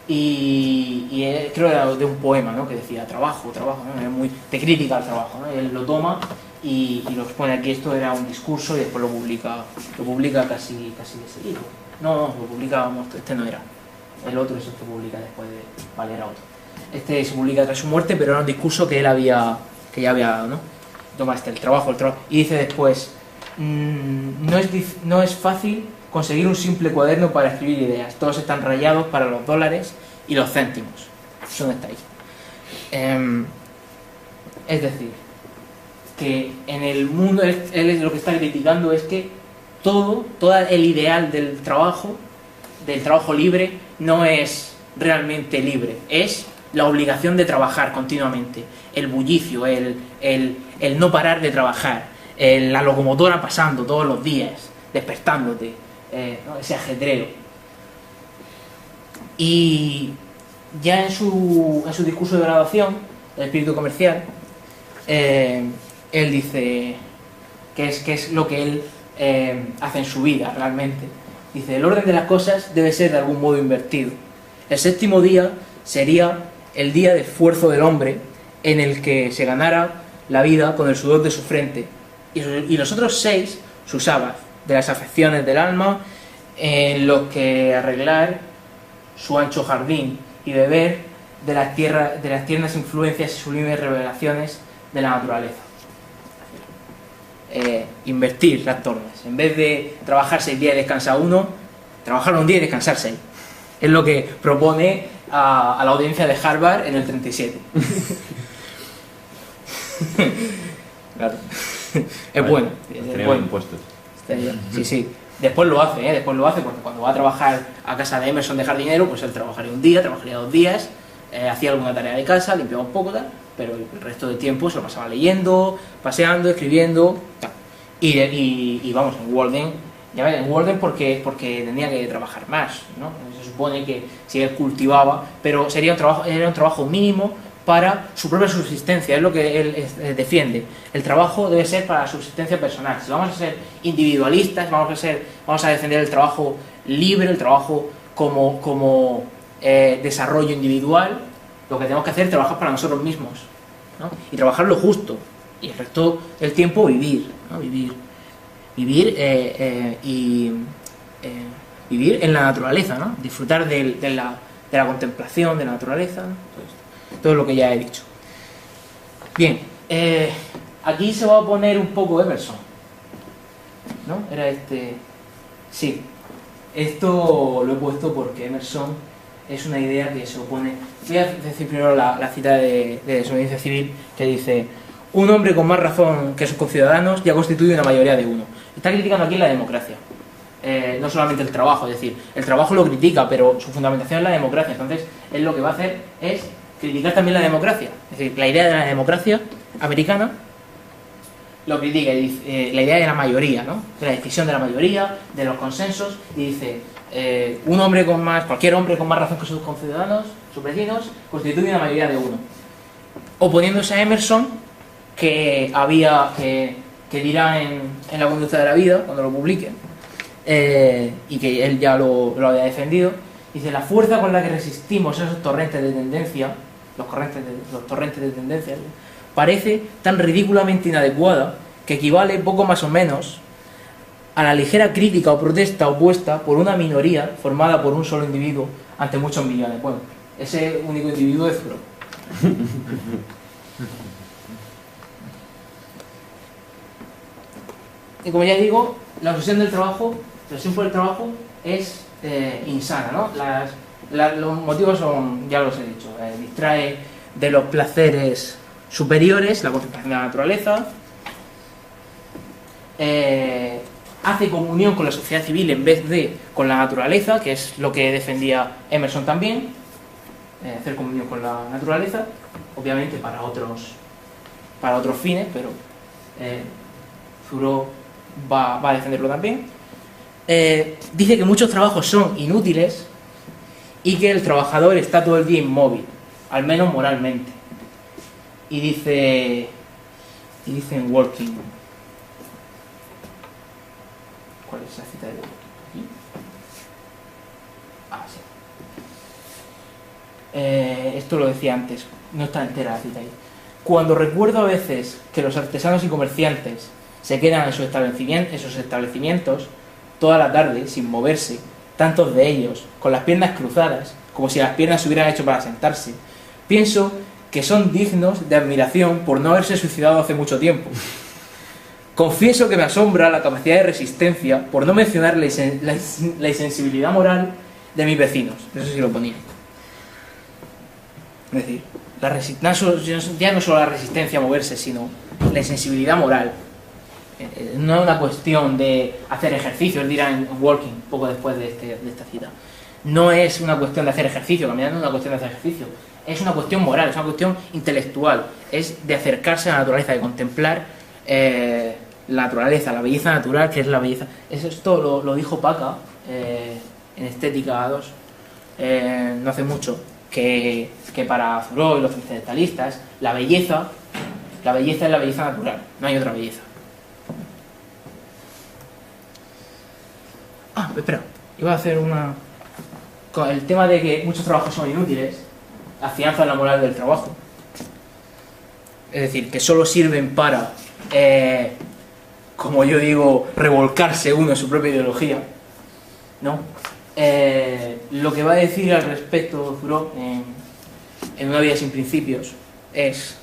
y creo que era de un poema, ¿no? Que decía trabajo, trabajo, ¿no? Era muy de crítica al trabajo, ¿no? Él lo toma y lo expone aquí. Esto era un discurso y después lo publica casi de seguido. No, lo publica, este no era, el otro es el que publica después de Valer a otro. Este se publica tras su muerte, pero era un discurso que él ya había dado, ¿no? Toma el trabajo, y dice después: no es fácil conseguir un simple cuaderno para escribir ideas. Todos están rayados para los dólares y los céntimos. Eso no está ahí. Es decir, que en el mundo, él lo que está criticando es que todo el ideal del trabajo libre, no es realmente libre. Es la obligación de trabajar continuamente, el bullicio, el no parar de trabajar, la locomotora pasando todos los días, despertándote, ¿no? Ese ajetreo. Y ya en su discurso de graduación, el espíritu comercial, él dice que es lo que él hace en su vida realmente. Dice: el orden de las cosas debe ser de algún modo invertido. El séptimo día sería el día de esfuerzo del hombre, en el que se ganara la vida con el sudor de su frente, y los otros 6, su sábado, de las afecciones del alma, en los que arreglar su ancho jardín y beber de las tiernas influencias y sublimes revelaciones de la naturaleza. Invertir las tornas. En vez de trabajar 6 días y descansar 1, trabajar un día y descansar 6. Es lo que propone a la audiencia de Harvard en el 37. Claro. Es bueno. Es bueno. Impuestos. Sí. Después lo hace, porque cuando va a trabajar a casa de Emerson de jardinero, pues él trabajaría un día, trabajaría 2 días, hacía alguna tarea de casa, limpiaba un poco, tal, pero el resto del tiempo se lo pasaba leyendo, paseando, escribiendo, tal. Y vamos, en Walden porque tenía que trabajar más, ¿no? Se supone que si él cultivaba, pero era un trabajo mínimo para su propia subsistencia, es lo que él defiende. El trabajo debe ser para la subsistencia personal. Si vamos a ser individualistas, vamos a defender el trabajo libre, el trabajo como desarrollo individual, lo que tenemos que hacer es trabajar para nosotros mismos, ¿no? Y trabajar lo justo, y el resto del tiempo vivir, ¿no? Vivir en la naturaleza, ¿no? Disfrutar de la contemplación de la naturaleza, ¿no? Todo lo que ya he dicho. Bien, aquí se va a poner un poco Emerson, ¿no? Era sí, esto lo he puesto porque Emerson es una idea que se opone. Voy a decir primero la cita de desobediencia civil, que dice: un hombre con más razón que sus conciudadanos ya constituye una mayoría de uno. Está criticando aquí la democracia, no solamente el trabajo. Es decir, el trabajo lo critica, pero su fundamentación es la democracia. Entonces él lo que va a hacer es criticar también la democracia. Es decir, la idea de la democracia americana lo critica, y dice, la idea de la mayoría, ¿no? De la decisión de la mayoría, de los consensos, y dice: cualquier hombre con más razón que sus conciudadanos, sus vecinos, constituye una mayoría de uno. Oponiéndose a Emerson, que dirá en La conducta de la vida, cuando lo publique, y que él ya lo había defendido. Dice: la fuerza con la que resistimos esos torrentes de tendencia, los torrentes de tendencia, parece tan ridículamente inadecuada que equivale poco más o menos a la ligera crítica o protesta opuesta por una minoría formada por un solo individuo ante muchos millones. Bueno, ese único individuo es Freud. Y como ya digo, la obsesión del trabajo, la obsesión por el trabajo es insana, ¿no? Los motivos son, ya los he dicho, distrae de los placeres superiores, la contemplación de la naturaleza, hace comunión con la sociedad civil en vez de con la naturaleza, que es lo que defendía Emerson también, hacer comunión con la naturaleza, obviamente para otros fines, pero Thoreau va a defenderlo también. Dice que muchos trabajos son inútiles y que el trabajador está todo el día inmóvil, al menos moralmente. Y dice en Working, ¿cuál es la cita de aquí? Sí. Esto lo decía antes, no está entera la cita ahí. Cuando recuerdo a veces que los artesanos y comerciantes se quedan en sus establecimientos toda la tarde sin moverse, tantos de ellos con las piernas cruzadas, como si las piernas se hubieran hecho para sentarse, pienso que son dignos de admiración por no haberse suicidado hace mucho tiempo. Confieso que me asombra la capacidad de resistencia, por no mencionar la insensibilidad moral de mis vecinos. Eso sí lo ponía. Es decir, ya no solo la resistencia a moverse, sino la insensibilidad moral. No es una cuestión de hacer ejercicio, él dirá en Walking, poco después de esta cita. No es una cuestión de hacer ejercicio, caminar no es una cuestión de hacer ejercicio. Es una cuestión moral, es una cuestión intelectual. Es de acercarse a la naturaleza, de contemplar la naturaleza, la belleza natural, que es la belleza. Esto lo dijo Paca en Estética 2 no hace mucho, que para Thoreau y los trascendentalistas la belleza es la belleza natural, no hay otra belleza. Espera, iba a hacer con el tema de que muchos trabajos son inútiles, afianzan la moral del trabajo. Es decir, que solo sirven para, como yo digo, revolcarse uno en su propia ideología, ¿no? Lo que va a decir al respecto Thoreau en Una vida sin principios es: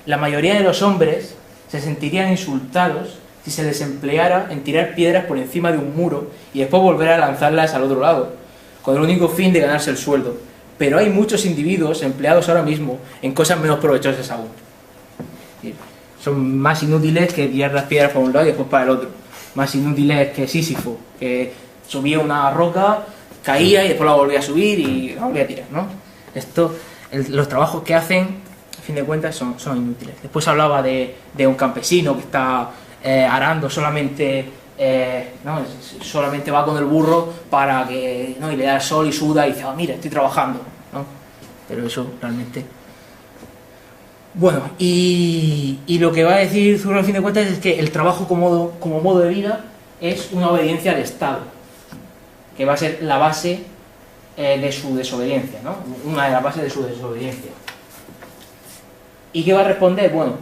la mayoría de los hombres se sentirían insultados si se les empleara en tirar piedras por encima de un muro y después volver a lanzarlas al otro lado, con el único fin de ganarse el sueldo. Pero hay muchos individuos empleados ahora mismo en cosas menos provechosas aún. Son más inútiles que tirar las piedras para un lado y después para el otro. Más inútiles que Sísifo, que subía una roca, caía y después la volvía a subir y la volvía a tirar, ¿no? Los trabajos que hacen, a fin de cuentas, son inútiles. Después hablaba de un campesino que está arando solamente, solamente va con el burro para que, ¿no? Y le da el sol y suda y dice, mira, estoy trabajando, ¿no? Pero eso realmente... Bueno, y lo que va a decir Thoreau al fin de cuentas es que el trabajo como modo de vida es una obediencia al Estado, que va a ser la base de su desobediencia, ¿no? Una de las bases de su desobediencia. ¿Y qué va a responder? Bueno,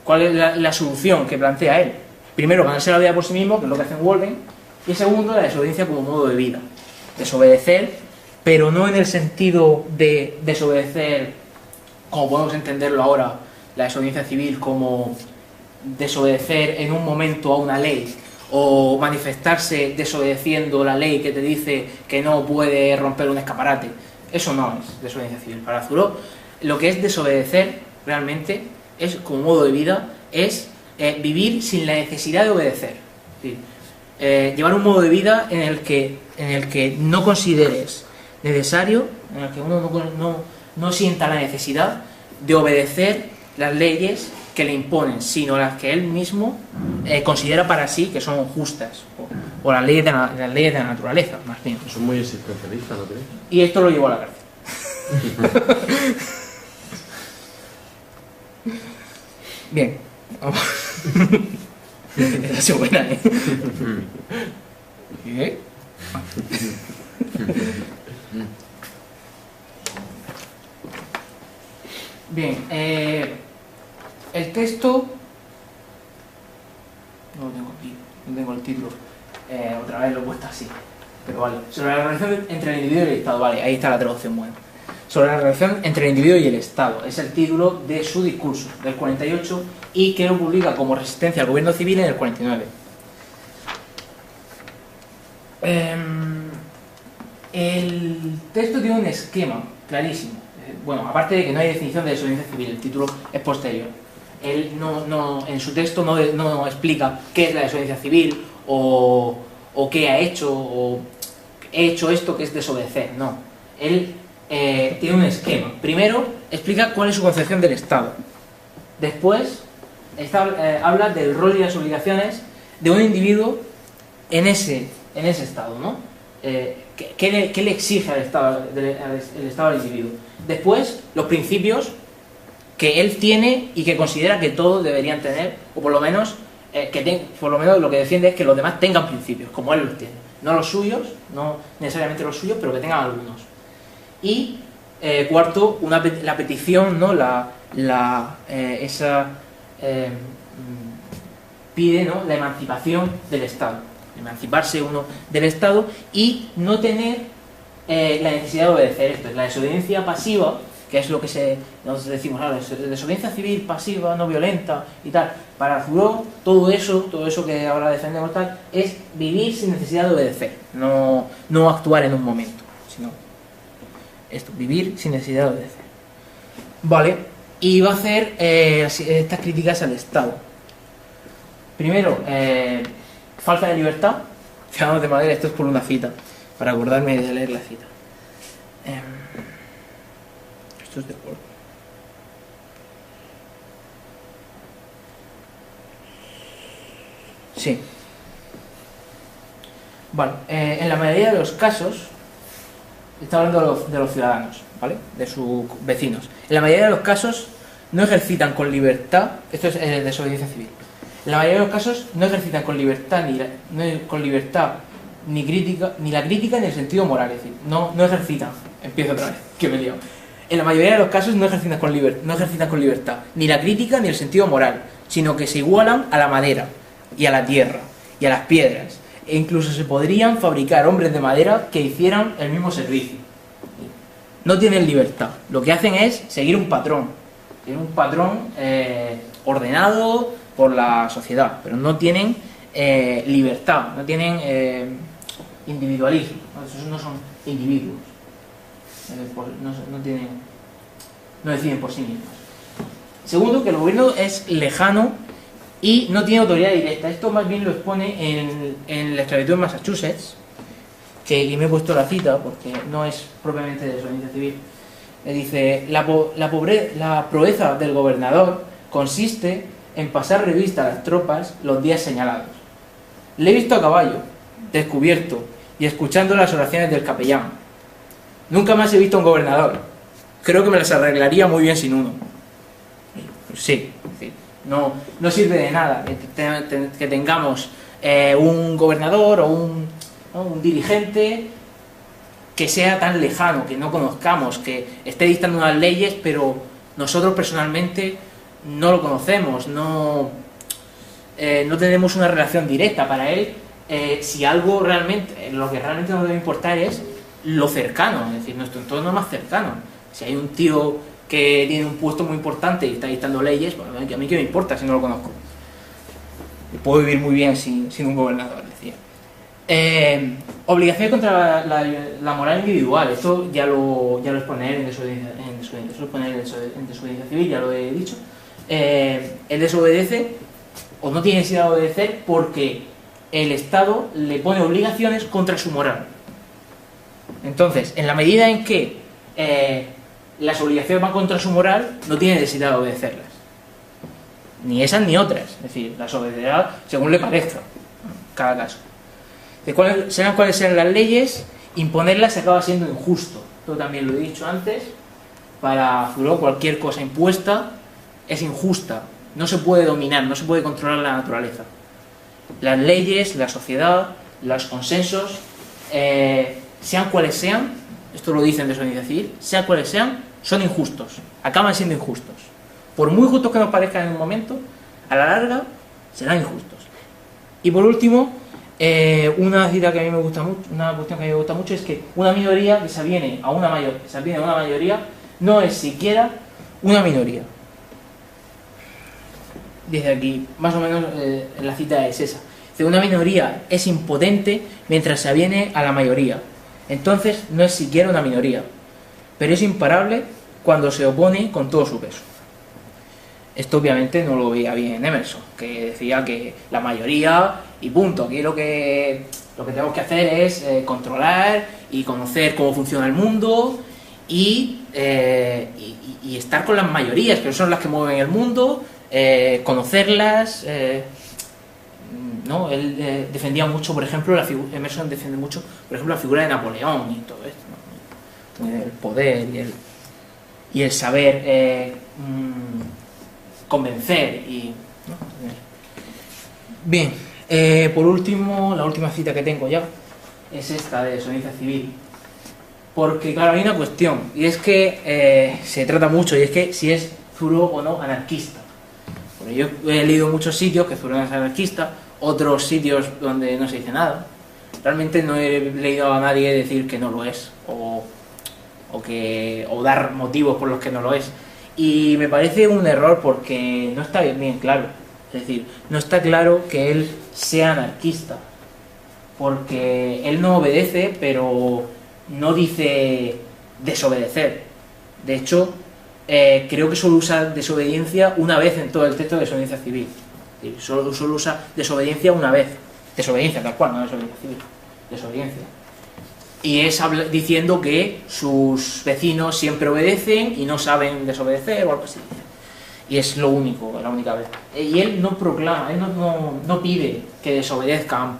¿cuál es la solución que plantea él? Primero, ganarse la vida por sí mismo, que es lo que hace en Walden, y segundo, la desobediencia como modo de vida. Desobedecer, pero no en el sentido de desobedecer, como podemos entenderlo ahora, la desobediencia civil como desobedecer en un momento a una ley, o manifestarse desobedeciendo la ley que te dice que no puede romper un escaparate. Eso no es desobediencia civil. Para Thoreau, lo que es desobedecer realmente es, como modo de vida, es vivir sin la necesidad de obedecer. Es decir, llevar un modo de vida en el que no consideres necesario, en el que uno no sienta la necesidad de obedecer las leyes que le imponen, sino las que él mismo considera para sí que son justas, o las leyes de la naturaleza, más bien. Eso es muy existencialista, ¿no crees? Y esto lo llevó a la cárcel. Bien, vamos. Ha sido buena, ¿eh? ¿Qué? Bien, el texto, no lo tengo aquí, no tengo el título, otra vez lo he puesto así, pero vale. Sobre la relación entre el individuo y el Estado, vale, ahí está la traducción buena. Sobre la relación entre el individuo y el Estado, es el título de su discurso del 48 y que lo publica como Resistencia al Gobierno Civil en el 49. El texto tiene un esquema clarísimo. Bueno, aparte de que no hay definición de desobediencia civil, el título es posterior. Él en su texto no explica qué es la desobediencia civil o qué ha hecho, o he hecho esto que es desobedecer, no. Él tiene un esquema. Primero explica cuál es su concepción del Estado. Después habla del rol y las obligaciones de un individuo en ese estado, ¿no? ¿Qué le exige al estado al individuo? Después, los principios que él tiene y que considera que todos deberían tener, o por lo menos lo que defiende es que los demás tengan principios, como él los tiene. No los suyos, no necesariamente los suyos, pero que tengan algunos. Y cuarto, la petición, ¿no? Pide, ¿no? La emancipación del Estado. Emanciparse uno del Estado y no tener la necesidad de obedecer. Esto es la desobediencia pasiva, que es lo que nos decimos ahora, desobediencia civil pasiva, no violenta y tal. Para Thoreau, todo eso que ahora defendemos tal, es vivir sin necesidad de obedecer, no actuar en un momento, sino esto, vivir sin necesidad de obedecer. Vale, y va a hacer estas críticas al Estado. Primero, falta de libertad. Ciudadanos de Madera, esto es por una cita, para acordarme de leer la cita. Esto es de acuerdo. Sí. Vale, en la mayoría de los casos, está hablando de los ciudadanos, ¿vale? De sus vecinos. En la mayoría de los casos no ejercitan con libertad, esto es desobediencia civil. En la mayoría de los casos no ejercitan con libertad ni la crítica ni el sentido moral, es decir, no ejercitan. Empiezo otra vez, que me lío. En la mayoría de los casos no ejercitan con libertad ni la crítica ni el sentido moral, sino que se igualan a la madera y a la tierra y a las piedras, e incluso se podrían fabricar hombres de madera que hicieran el mismo servicio. No tienen libertad, lo que hacen es seguir un patrón ordenado por la sociedad, pero no tienen libertad, no tienen individualismo, esos no son individuos, no deciden por sí mismos. Segundo, que el gobierno es lejano y no tiene autoridad directa. Esto más bien lo expone en la esclavitud en Massachusetts, y me he puesto la cita porque no es propiamente de desobediencia civil. Dice, la proeza del gobernador consiste en pasar revista a las tropas los días señalados. Le he visto a caballo, descubierto y escuchando las oraciones del capellán. Nunca más he visto a un gobernador. Creo que me las arreglaría muy bien sin uno. Sí, no sirve de nada que tengamos un gobernador o un dirigente que sea tan lejano, que no conozcamos, que esté dictando unas leyes, pero nosotros personalmente no lo conocemos, no tenemos una relación directa. Para él, si algo realmente, lo que realmente nos debe importar es lo cercano, es decir, nuestro entorno más cercano. Si hay un tío que tiene un puesto muy importante y está dictando leyes, bueno, a mí qué me importa si no lo conozco. Puedo vivir muy bien sin un gobernador, decía. Obligaciones contra la moral individual. Esto ya lo expone en desobediencia civil, ya lo he dicho. Él desobedece o no tiene necesidad de obedecer porque el Estado le pone obligaciones contra su moral. Entonces, en la medida en que las obligaciones van contra su moral, no tiene necesidad de obedecerlas. Ni esas ni otras. Es decir, las obedecerá según le parezca, en cada caso. Cuáles sean las leyes, imponerlas acaba siendo injusto. Esto también lo he dicho antes. Para Thoreau, cualquier cosa impuesta es injusta. No se puede dominar, no se puede controlar la naturaleza. Las leyes, la sociedad, los consensos, sean cuales sean, esto lo dicen de desobediencia civil, sean cuales sean, son injustos. Acaban siendo injustos. Por muy justos que nos parezcan en un momento, a la larga serán injustos. Y por último, una cita que a mí me gusta mucho, una cuestión que a mí me gusta mucho es que una minoría que se aviene a una mayoría no es siquiera una minoría. Dice aquí, más o menos la cita es esa. Dice, una minoría es impotente mientras se aviene a la mayoría. Entonces no es siquiera una minoría, pero es imparable cuando se opone con todo su peso. Esto obviamente no lo veía bien Emerson, que decía que la mayoría y punto. Aquí lo que tenemos que hacer es controlar y conocer cómo funciona el mundo y estar con las mayorías, que son las que mueven el mundo, conocerlas, ¿no? Él defendía mucho, por ejemplo, Emerson defiende mucho, por ejemplo, la figura de Napoleón y todo esto, ¿no? El poder y el saber convencer ¿no? Bien, por último, la última cita que tengo ya es esta de Desobediencia Civil, porque claro, hay una cuestión, y es que se trata mucho, y es que si es Thoreau o no anarquista. Porque yo he leído muchos sitios que Thoreau es anarquista, otros sitios donde no se dice nada. Realmente no he leído a nadie decir que no lo es, o dar motivos por los que no lo es. Y me parece un error porque no está bien claro. Es decir, no está claro que él sea anarquista, porque él no obedece, pero no dice desobedecer. De hecho, creo que solo usa desobediencia una vez en todo el texto de Desobediencia Civil. Es decir, solo usa desobediencia una vez. Desobediencia, tal cual, no desobediencia civil. Desobediencia. Y es diciendo que sus vecinos siempre obedecen y no saben desobedecer o algo así. Y es lo único, la única vez. Y él no proclama, él no pide que desobedezcan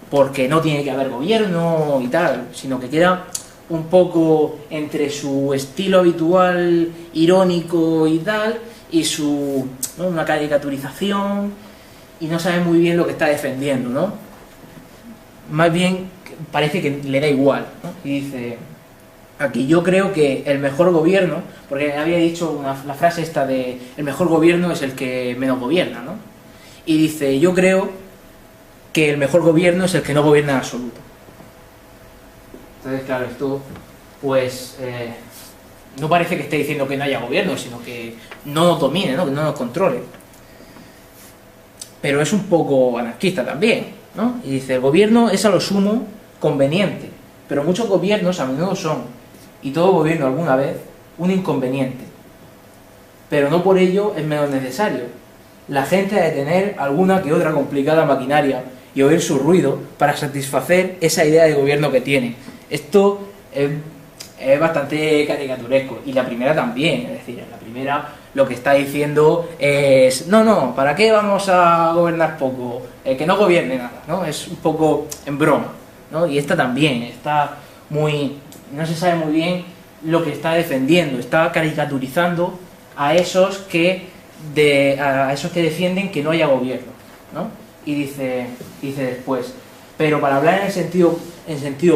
porque no tiene que haber gobierno y tal, sino que queda un poco entre su estilo habitual irónico y tal, y ¿no? Una caricaturización, y no sabe muy bien lo que está defendiendo, ¿no? Más bien parece que le da igual, ¿no? Y dice aquí, yo creo que el mejor gobierno, porque había dicho la frase esta de el mejor gobierno es el que menos gobierna, ¿no? Y dice, yo creo que el mejor gobierno es el que no gobierna en absoluto. Entonces, claro, esto pues no parece que esté diciendo que no haya gobierno, sino que no nos domine, ¿no? Que no nos controle. Pero es un poco anarquista también, ¿no? Y dice, el gobierno es a lo sumo conveniente, pero muchos gobiernos a menudo son, y todo gobierno alguna vez, un inconveniente. Pero no por ello es menos necesario. La gente ha de tener alguna que otra complicada maquinaria y oír su ruido para satisfacer esa idea de gobierno que tiene. Esto es bastante caricaturesco, y la primera también, es decir, en la primera lo que está diciendo es, no, ¿para qué vamos a gobernar poco? Que no gobierne nada, ¿no? Es un poco en broma, ¿no? Y esta también, está no se sabe muy bien lo que está defendiendo, está caricaturizando a esos que defienden que no haya gobierno, ¿no? Y dice después, pero para hablar en sentido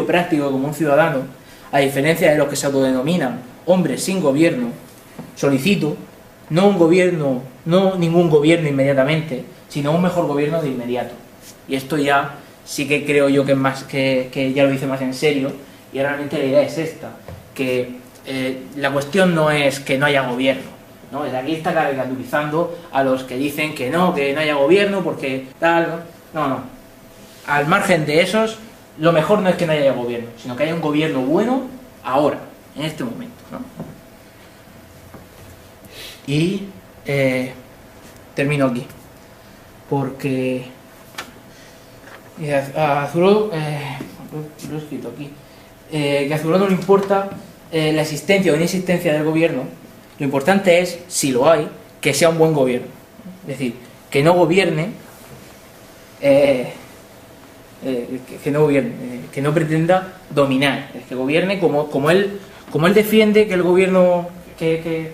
práctico como un ciudadano, a diferencia de los que se autodenominan hombres sin gobierno, solicito no ningún gobierno inmediatamente, sino un mejor gobierno de inmediato. Y esto ya sí que creo yo que es más que ya lo dice más en serio, y realmente la idea es esta, que la cuestión no es que no haya gobierno, ¿no? Aquí está caricaturizando a los que dicen que no haya gobierno porque tal, no. Al margen de esos, lo mejor no es que no haya gobierno, sino que haya un gobierno bueno ahora, en este momento, ¿no? Y termino aquí, porque a Thoreau, lo he escrito aquí, que a Thoreau no le importa la existencia o inexistencia del gobierno. Lo importante es, si lo hay, que sea un buen gobierno. Es decir, que no gobierne, que no pretenda dominar, que gobierne como él defiende que el gobierno que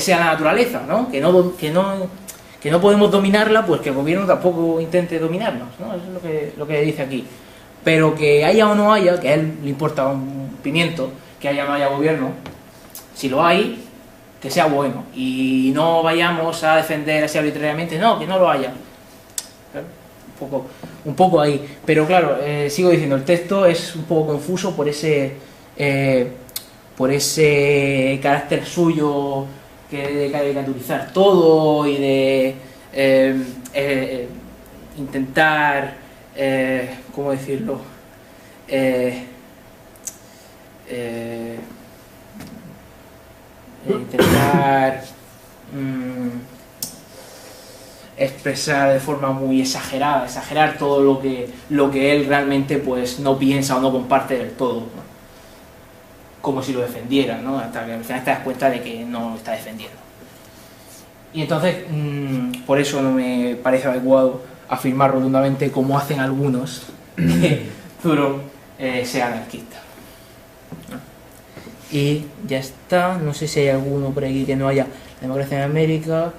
sea la naturaleza, ¿no? Que no podemos dominarla, pues que el gobierno tampoco intente dominarnos, ¿no? Eso es lo que dice aquí. Pero que haya o no haya, que a él le importa un pimiento que haya o no haya gobierno, si lo hay, que sea bueno, y no vayamos a defender así arbitrariamente, no, que no lo haya. Un poco ahí, pero claro, sigo diciendo, el texto es un poco confuso por ese carácter suyo de caricaturizar todo y de intentar, ¿cómo decirlo? Intentar expresar de forma muy exagerar todo lo que él realmente pues no piensa o no comparte del todo, ¿no? Como si lo defendiera, ¿no? Hasta que al final te das cuenta de que no lo está defendiendo. Y entonces, por eso no me parece adecuado afirmar rotundamente, como hacen algunos, que Thoreau sea anarquista. Y ya está, no sé si hay alguno por aquí que no haya democracia en América.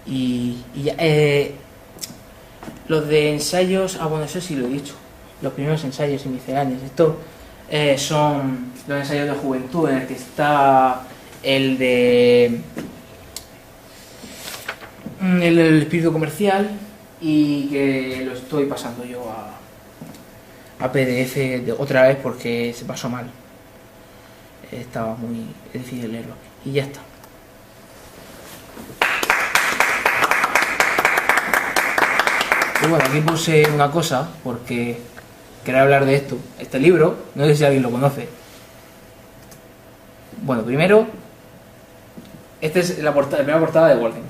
Y ya, los de ensayos, bueno, eso sí lo he dicho, los primeros ensayos y misceláneos, estos son los ensayos de juventud, en el que está el de el espíritu comercial, y que lo estoy pasando yo a PDF otra vez porque se pasó mal, estaba muy difícil leerlo, y ya está. Y bueno, aquí puse una cosa porque quería hablar de esto. Este libro, no sé si alguien lo conoce. Bueno, primero, esta es la primera portada de Walden.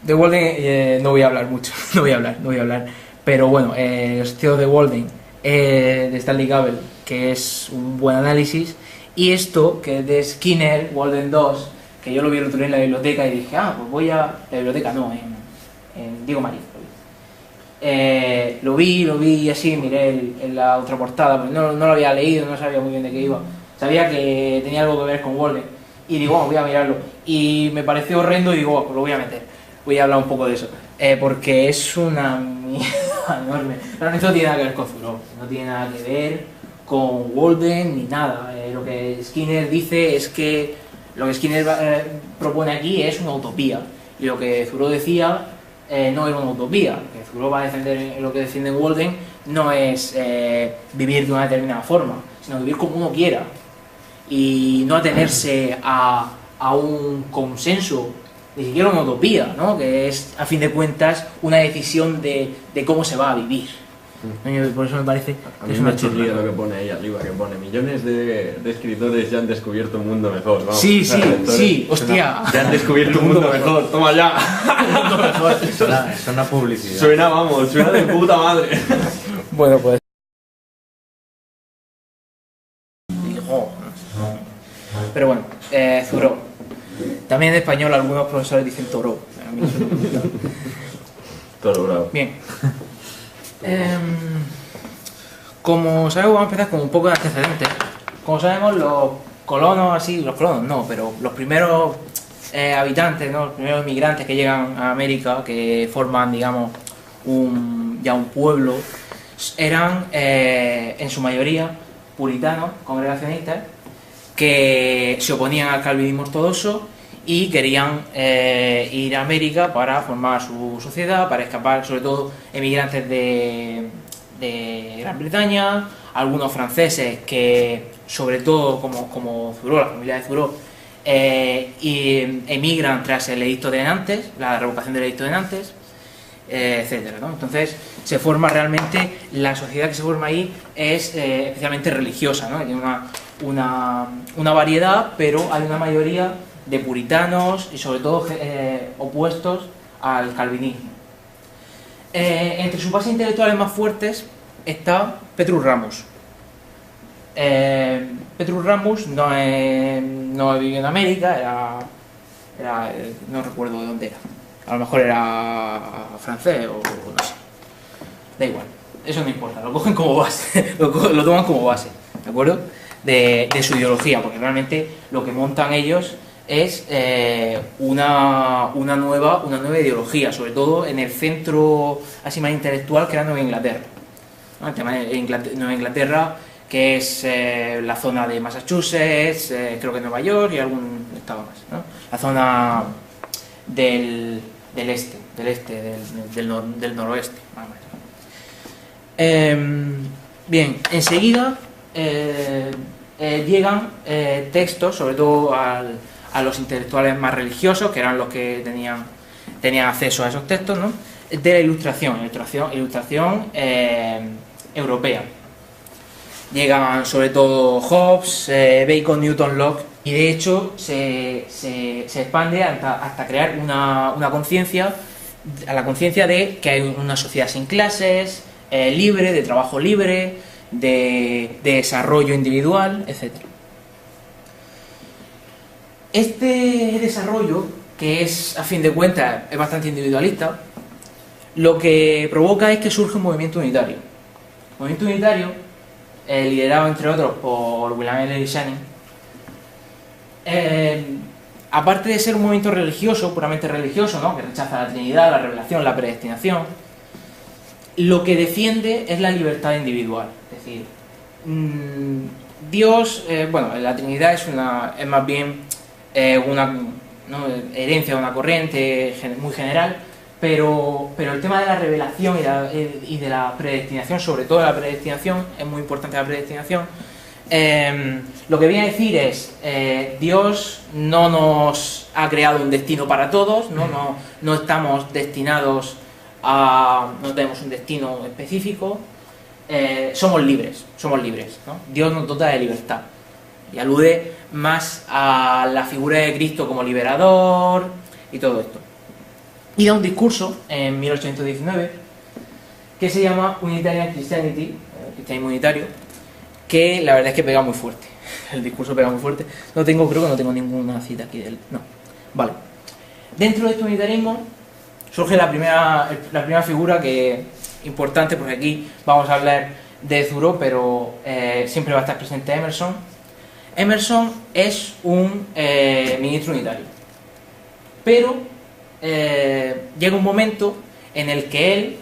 De Walden no voy a hablar mucho, no voy a hablar. Pero bueno, los tíos de Walden, de Stanley Cavell, que es un buen análisis, y esto, que es de Skinner, Walden 2, que yo lo vi el otro día en la biblioteca y dije, pues voy a... La biblioteca no, en Diego María. Lo vi así, miré en la otra portada, pero no lo había leído, no sabía muy bien de qué iba. Sabía que tenía algo que ver con Walden y digo, voy a mirarlo, y me pareció horrendo y digo, pues lo voy a meter, voy a hablar un poco de eso, porque es una mierda enorme. Realmente no tiene nada que ver con Thoreau, no tiene nada que ver con Walden ni nada. Lo que Skinner dice es que lo que Skinner propone aquí es una utopía, y lo que Thoreau decía no era una utopía. Lo que Thoreau va a defender, lo que defiende Walden, no es vivir de una determinada forma, sino vivir como uno quiera y no atenerse a un consenso, ni siquiera una utopía, ¿no? Que es a fin de cuentas una decisión de cómo se va a vivir. Por eso me parece a mí me chirría lo que pone ahí arriba, que pone millones de escritores ya han descubierto un mundo mejor. Vamos, sí, hostia, ya han descubierto un mundo mejor, toma ya. Un mundo mejor. Suena publicidad. Suena de puta madre. Bueno, pues pero bueno, Thoreau. También en español algunos profesores dicen Thoreau. Thoreau. Bien. Como sabemos, vamos a empezar con un poco de antecedentes. Como sabemos, los colonos, pero los primeros habitantes, ¿no? Los primeros migrantes que llegan a América, que forman, digamos, un pueblo, eran en su mayoría puritanos, congregacionistas, que se oponían al calvinismo ortodoxo y querían ir a América para formar su sociedad, para escapar, sobre todo emigrantes de Gran Bretaña, algunos franceses que, sobre todo como Thoreau, la familia de Thoreau, emigran tras el edicto de Nantes, la revocación del edicto de Nantes, etcétera, ¿no? Entonces se forma realmente, la sociedad que se forma ahí es especialmente religiosa, ¿no? Tiene una variedad, pero hay una mayoría de puritanos y sobre todo opuestos al calvinismo. Entre sus bases intelectuales más fuertes está Petrus Ramus. Petrus Ramus no vivió en América, no recuerdo de dónde era. A lo mejor era francés o no sé. Da igual, eso no importa, lo cogen como base, lo toman como base, ¿de acuerdo? De su ideología, porque realmente lo que montan ellos es una nueva ideología, sobre todo en el centro así más intelectual, que era Nueva Inglaterra, ¿no? El tema de Nueva Inglaterra, que es la zona de Massachusetts, creo que Nueva York y algún estado más, ¿no? La zona del noroeste, más o menos. Bien, enseguida llegan textos, sobre todo a los intelectuales más religiosos, que eran los que tenían acceso a esos textos, ¿no? De la ilustración europea. Llegan sobre todo Hobbes, Bacon, Newton, Locke, y de hecho se expande hasta crear una conciencia, a la conciencia de que hay una sociedad sin clases, libre, de trabajo libre, de desarrollo individual, etc. Este desarrollo que es, a fin de cuentas, es bastante individualista, lo que provoca es que surge un movimiento unitario. El movimiento unitario, liderado entre otros por William Ellery Channing, aparte de ser un movimiento religioso, puramente religioso, ¿no?, que rechaza la Trinidad, la revelación, la predestinación, lo que defiende es la libertad individual. Es decir, Dios, bueno, la Trinidad es más bien una, ¿no?, herencia de una corriente muy general, pero el tema de la revelación y de la predestinación, sobre todo la predestinación, es muy importante la predestinación. Lo que viene a decir es, Dios no nos ha creado un destino para todos, no estamos destinados a... no tenemos un destino específico, somos libres, ¿no? Dios nos dota de libertad y alude más a la figura de Cristo como liberador y todo esto. Y da un discurso en 1819 que se llama Unitarian Christianity, cristianismo unitario, que la verdad es que pega muy fuerte. El discurso pega muy fuerte. Creo que no tengo ninguna cita aquí de él. No. Vale. Dentro de este unitarismo surge la primera figura que importante, porque aquí vamos a hablar de Thoreau, pero siempre va a estar presente Emerson. Emerson es un ministro unitario. Pero llega un momento en el que él,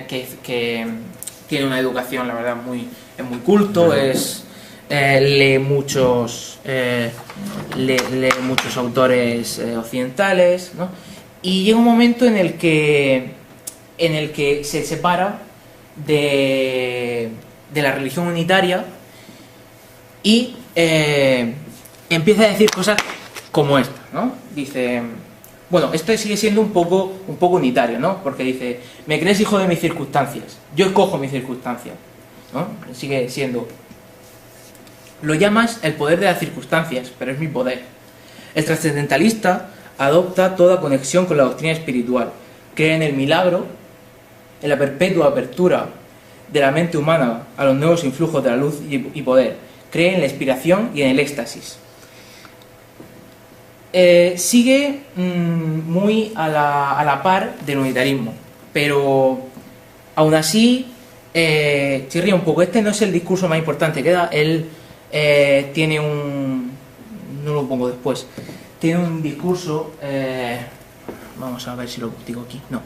que tiene una educación, la verdad, es muy culto, lee muchos autores occidentales, ¿no? Y llega un momento en el que se separa de la religión unitaria y empieza a decir cosas como esta, ¿no? Dice, bueno, esto sigue siendo un poco unitario, ¿no? Porque dice, me crees hijo de mis circunstancias, yo escojo mis circunstancias, ¿no? Sigue siendo, lo llamas el poder de las circunstancias, pero es mi poder. El trascendentalista adopta toda conexión con la doctrina espiritual, cree en el milagro, en la perpetua apertura de la mente humana a los nuevos influjos de la luz y poder, cree en la inspiración y en el éxtasis. Sigue muy a la par del unitarismo, pero aún así chirría un poco. Este no es el discurso más importante que da. Él tiene un... no lo pongo después. Tiene un discurso... vamos a ver si lo digo aquí. No.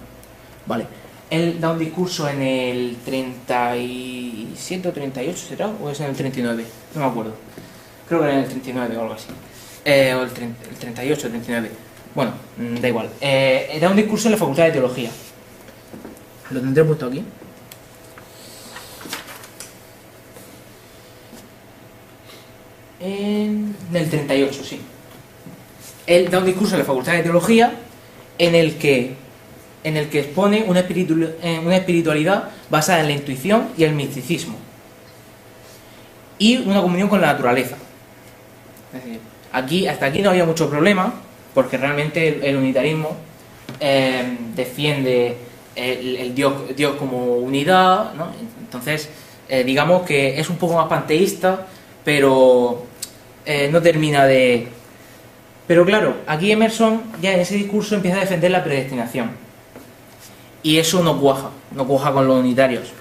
Vale. Él da un discurso en el 37 o 38, ¿será? ¿O es en el 39? No me acuerdo. Creo que era en el 39 o algo así. O el 38 o 39. Bueno, da igual. Da un discurso en la Facultad de Teología. Lo tendré puesto aquí. En el 38, sí. Él da un discurso en la Facultad de Teología en el que expone una espiritualidad basada en la intuición y el misticismo y una comunión con la naturaleza. Es decir, hasta aquí no había mucho problema, porque realmente el unitarismo defiende el Dios como unidad, ¿no? Entonces, digamos que es un poco más panteísta, pero no termina de... Pero claro, aquí Emerson ya en ese discurso empieza a defender la predestinación. Y eso no cuaja con los unitarios.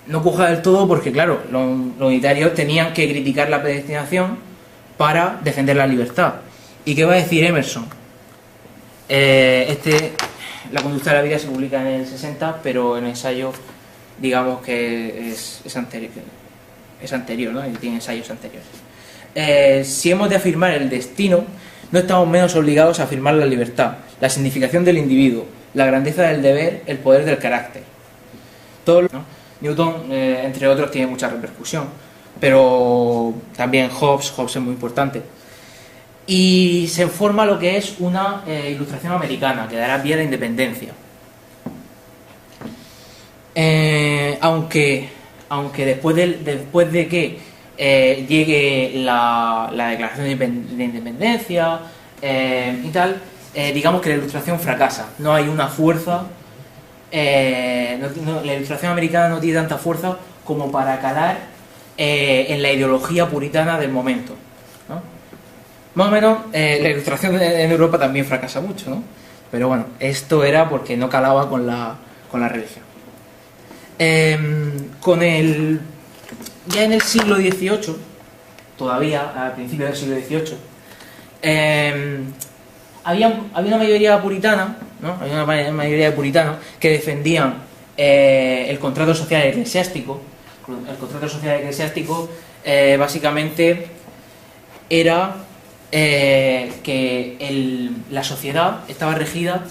No cuaja del todo porque, claro, los unitarios tenían que criticar la predestinación para defender la libertad. ¿Y qué va a decir Emerson? La conducta de la vida se publica en el 60, pero el ensayo, digamos que es anterior, ¿no? Y tiene ensayos anteriores. Si hemos de afirmar el destino, no estamos menos obligados a afirmar la libertad, la significación del individuo, la grandeza del deber, el poder del carácter. ¿No? Newton, entre otros, tiene mucha repercusión, pero también Hobbes es muy importante. Y se forma lo que es una ilustración americana, que dará pie a la independencia. Aunque después de que llegue la declaración de independencia y tal, digamos que la ilustración fracasa. No hay una fuerza, la ilustración americana no tiene tanta fuerza como para calar en la ideología puritana del momento, ¿no? Más o menos la ilustración en Europa también fracasa mucho, ¿no? Pero bueno, esto era porque no calaba con la religión. Ya en el siglo XVIII, todavía al principio del siglo XVIII, había una mayoría puritana, ¿no? Había una mayoría de puritanos que defendían el contrato social eclesiástico. El contrato social eclesiástico básicamente era que la sociedad estaba regida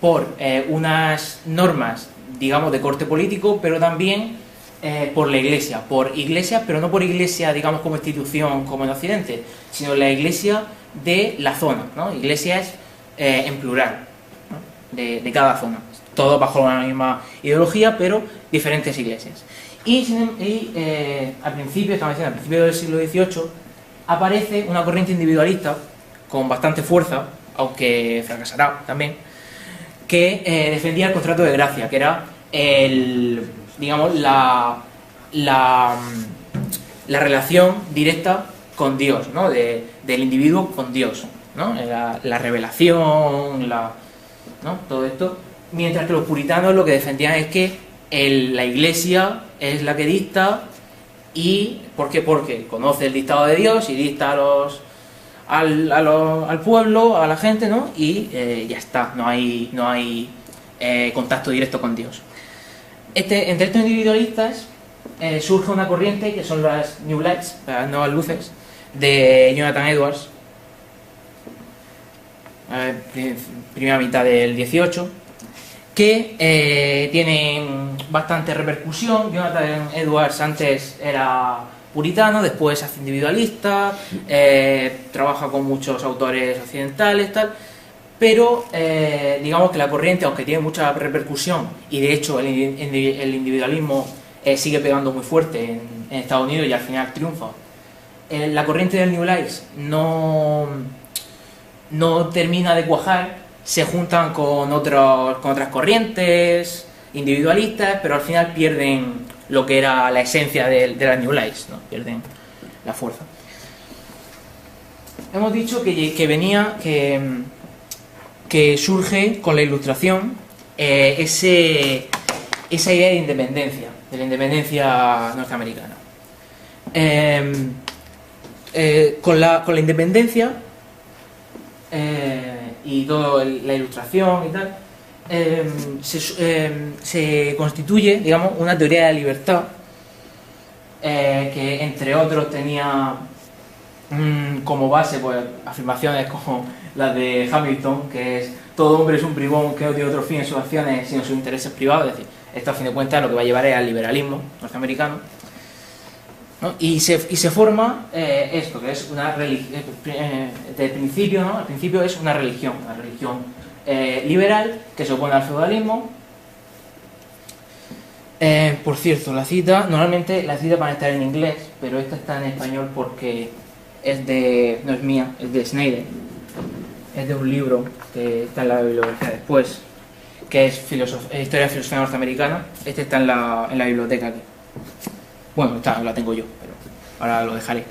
por unas normas, digamos, de corte político, pero también por la iglesia, pero no por iglesia, digamos, como institución, como en Occidente, sino la iglesia de la zona, ¿no? Iglesias en plural, ¿no? de cada zona, todo bajo la misma ideología, pero diferentes iglesias. Al principio del siglo XVIII, aparece una corriente individualista con bastante fuerza, aunque fracasará también, que defendía el contrato de gracia, que era digamos, la relación directa con Dios, ¿no? Del individuo con Dios, ¿no? La revelación, ¿no? Todo esto. Mientras que los puritanos lo que defendían es que la iglesia es la que dicta. ¿Y por qué? Porque conoce el dictado de Dios y dicta al pueblo, a la gente, ¿no? Y ya está, no hay contacto directo con Dios. Entre estos individualistas surge una corriente que son las New Lights, las nuevas luces, de Jonathan Edwards, primera mitad del 18, que tienen bastante repercusión. Jonathan Edwards antes era puritano, después se hace individualista, trabaja con muchos autores occidentales, tal, pero digamos que la corriente, aunque tiene mucha repercusión, y de hecho el individualismo sigue pegando muy fuerte en Estados Unidos y al final triunfa, la corriente del New Lights no termina de cuajar. Se juntan con otras corrientes individualistas, pero al final pierden lo que era la esencia de las New Lights, ¿no? Pierden la fuerza. Hemos dicho que surge con la Ilustración esa idea de la independencia norteamericana. Con la independencia y toda la Ilustración y tal, se constituye, digamos, una teoría de la libertad que entre otros tenía como base pues afirmaciones como las de Hamilton, que es: todo hombre es un bribón que no tiene otro fin en sus acciones sino sus intereses privados. Es decir, esto a fin de cuentas lo que va a llevar es al liberalismo norteamericano, ¿no? Y se forma esto, que es una religión, desde principio, ¿no? Al principio es una religión liberal que se opone al feudalismo. Por cierto, normalmente las citas van a estar en inglés, pero esta está en español porque no es mía, es de Snyder. Es de un libro que está en la bibliografía después, que es Historia de la Filosofía Norteamericana. Este está en la biblioteca aquí. Bueno, la tengo yo, pero ahora lo dejaré.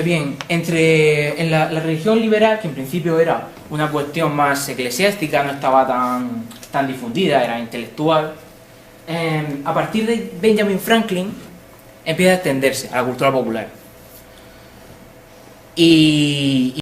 Bien, en la religión liberal, que en principio era una cuestión más eclesiástica, no estaba tan difundida, era intelectual, a partir de Benjamin Franklin empieza a extenderse a la cultura popular. Y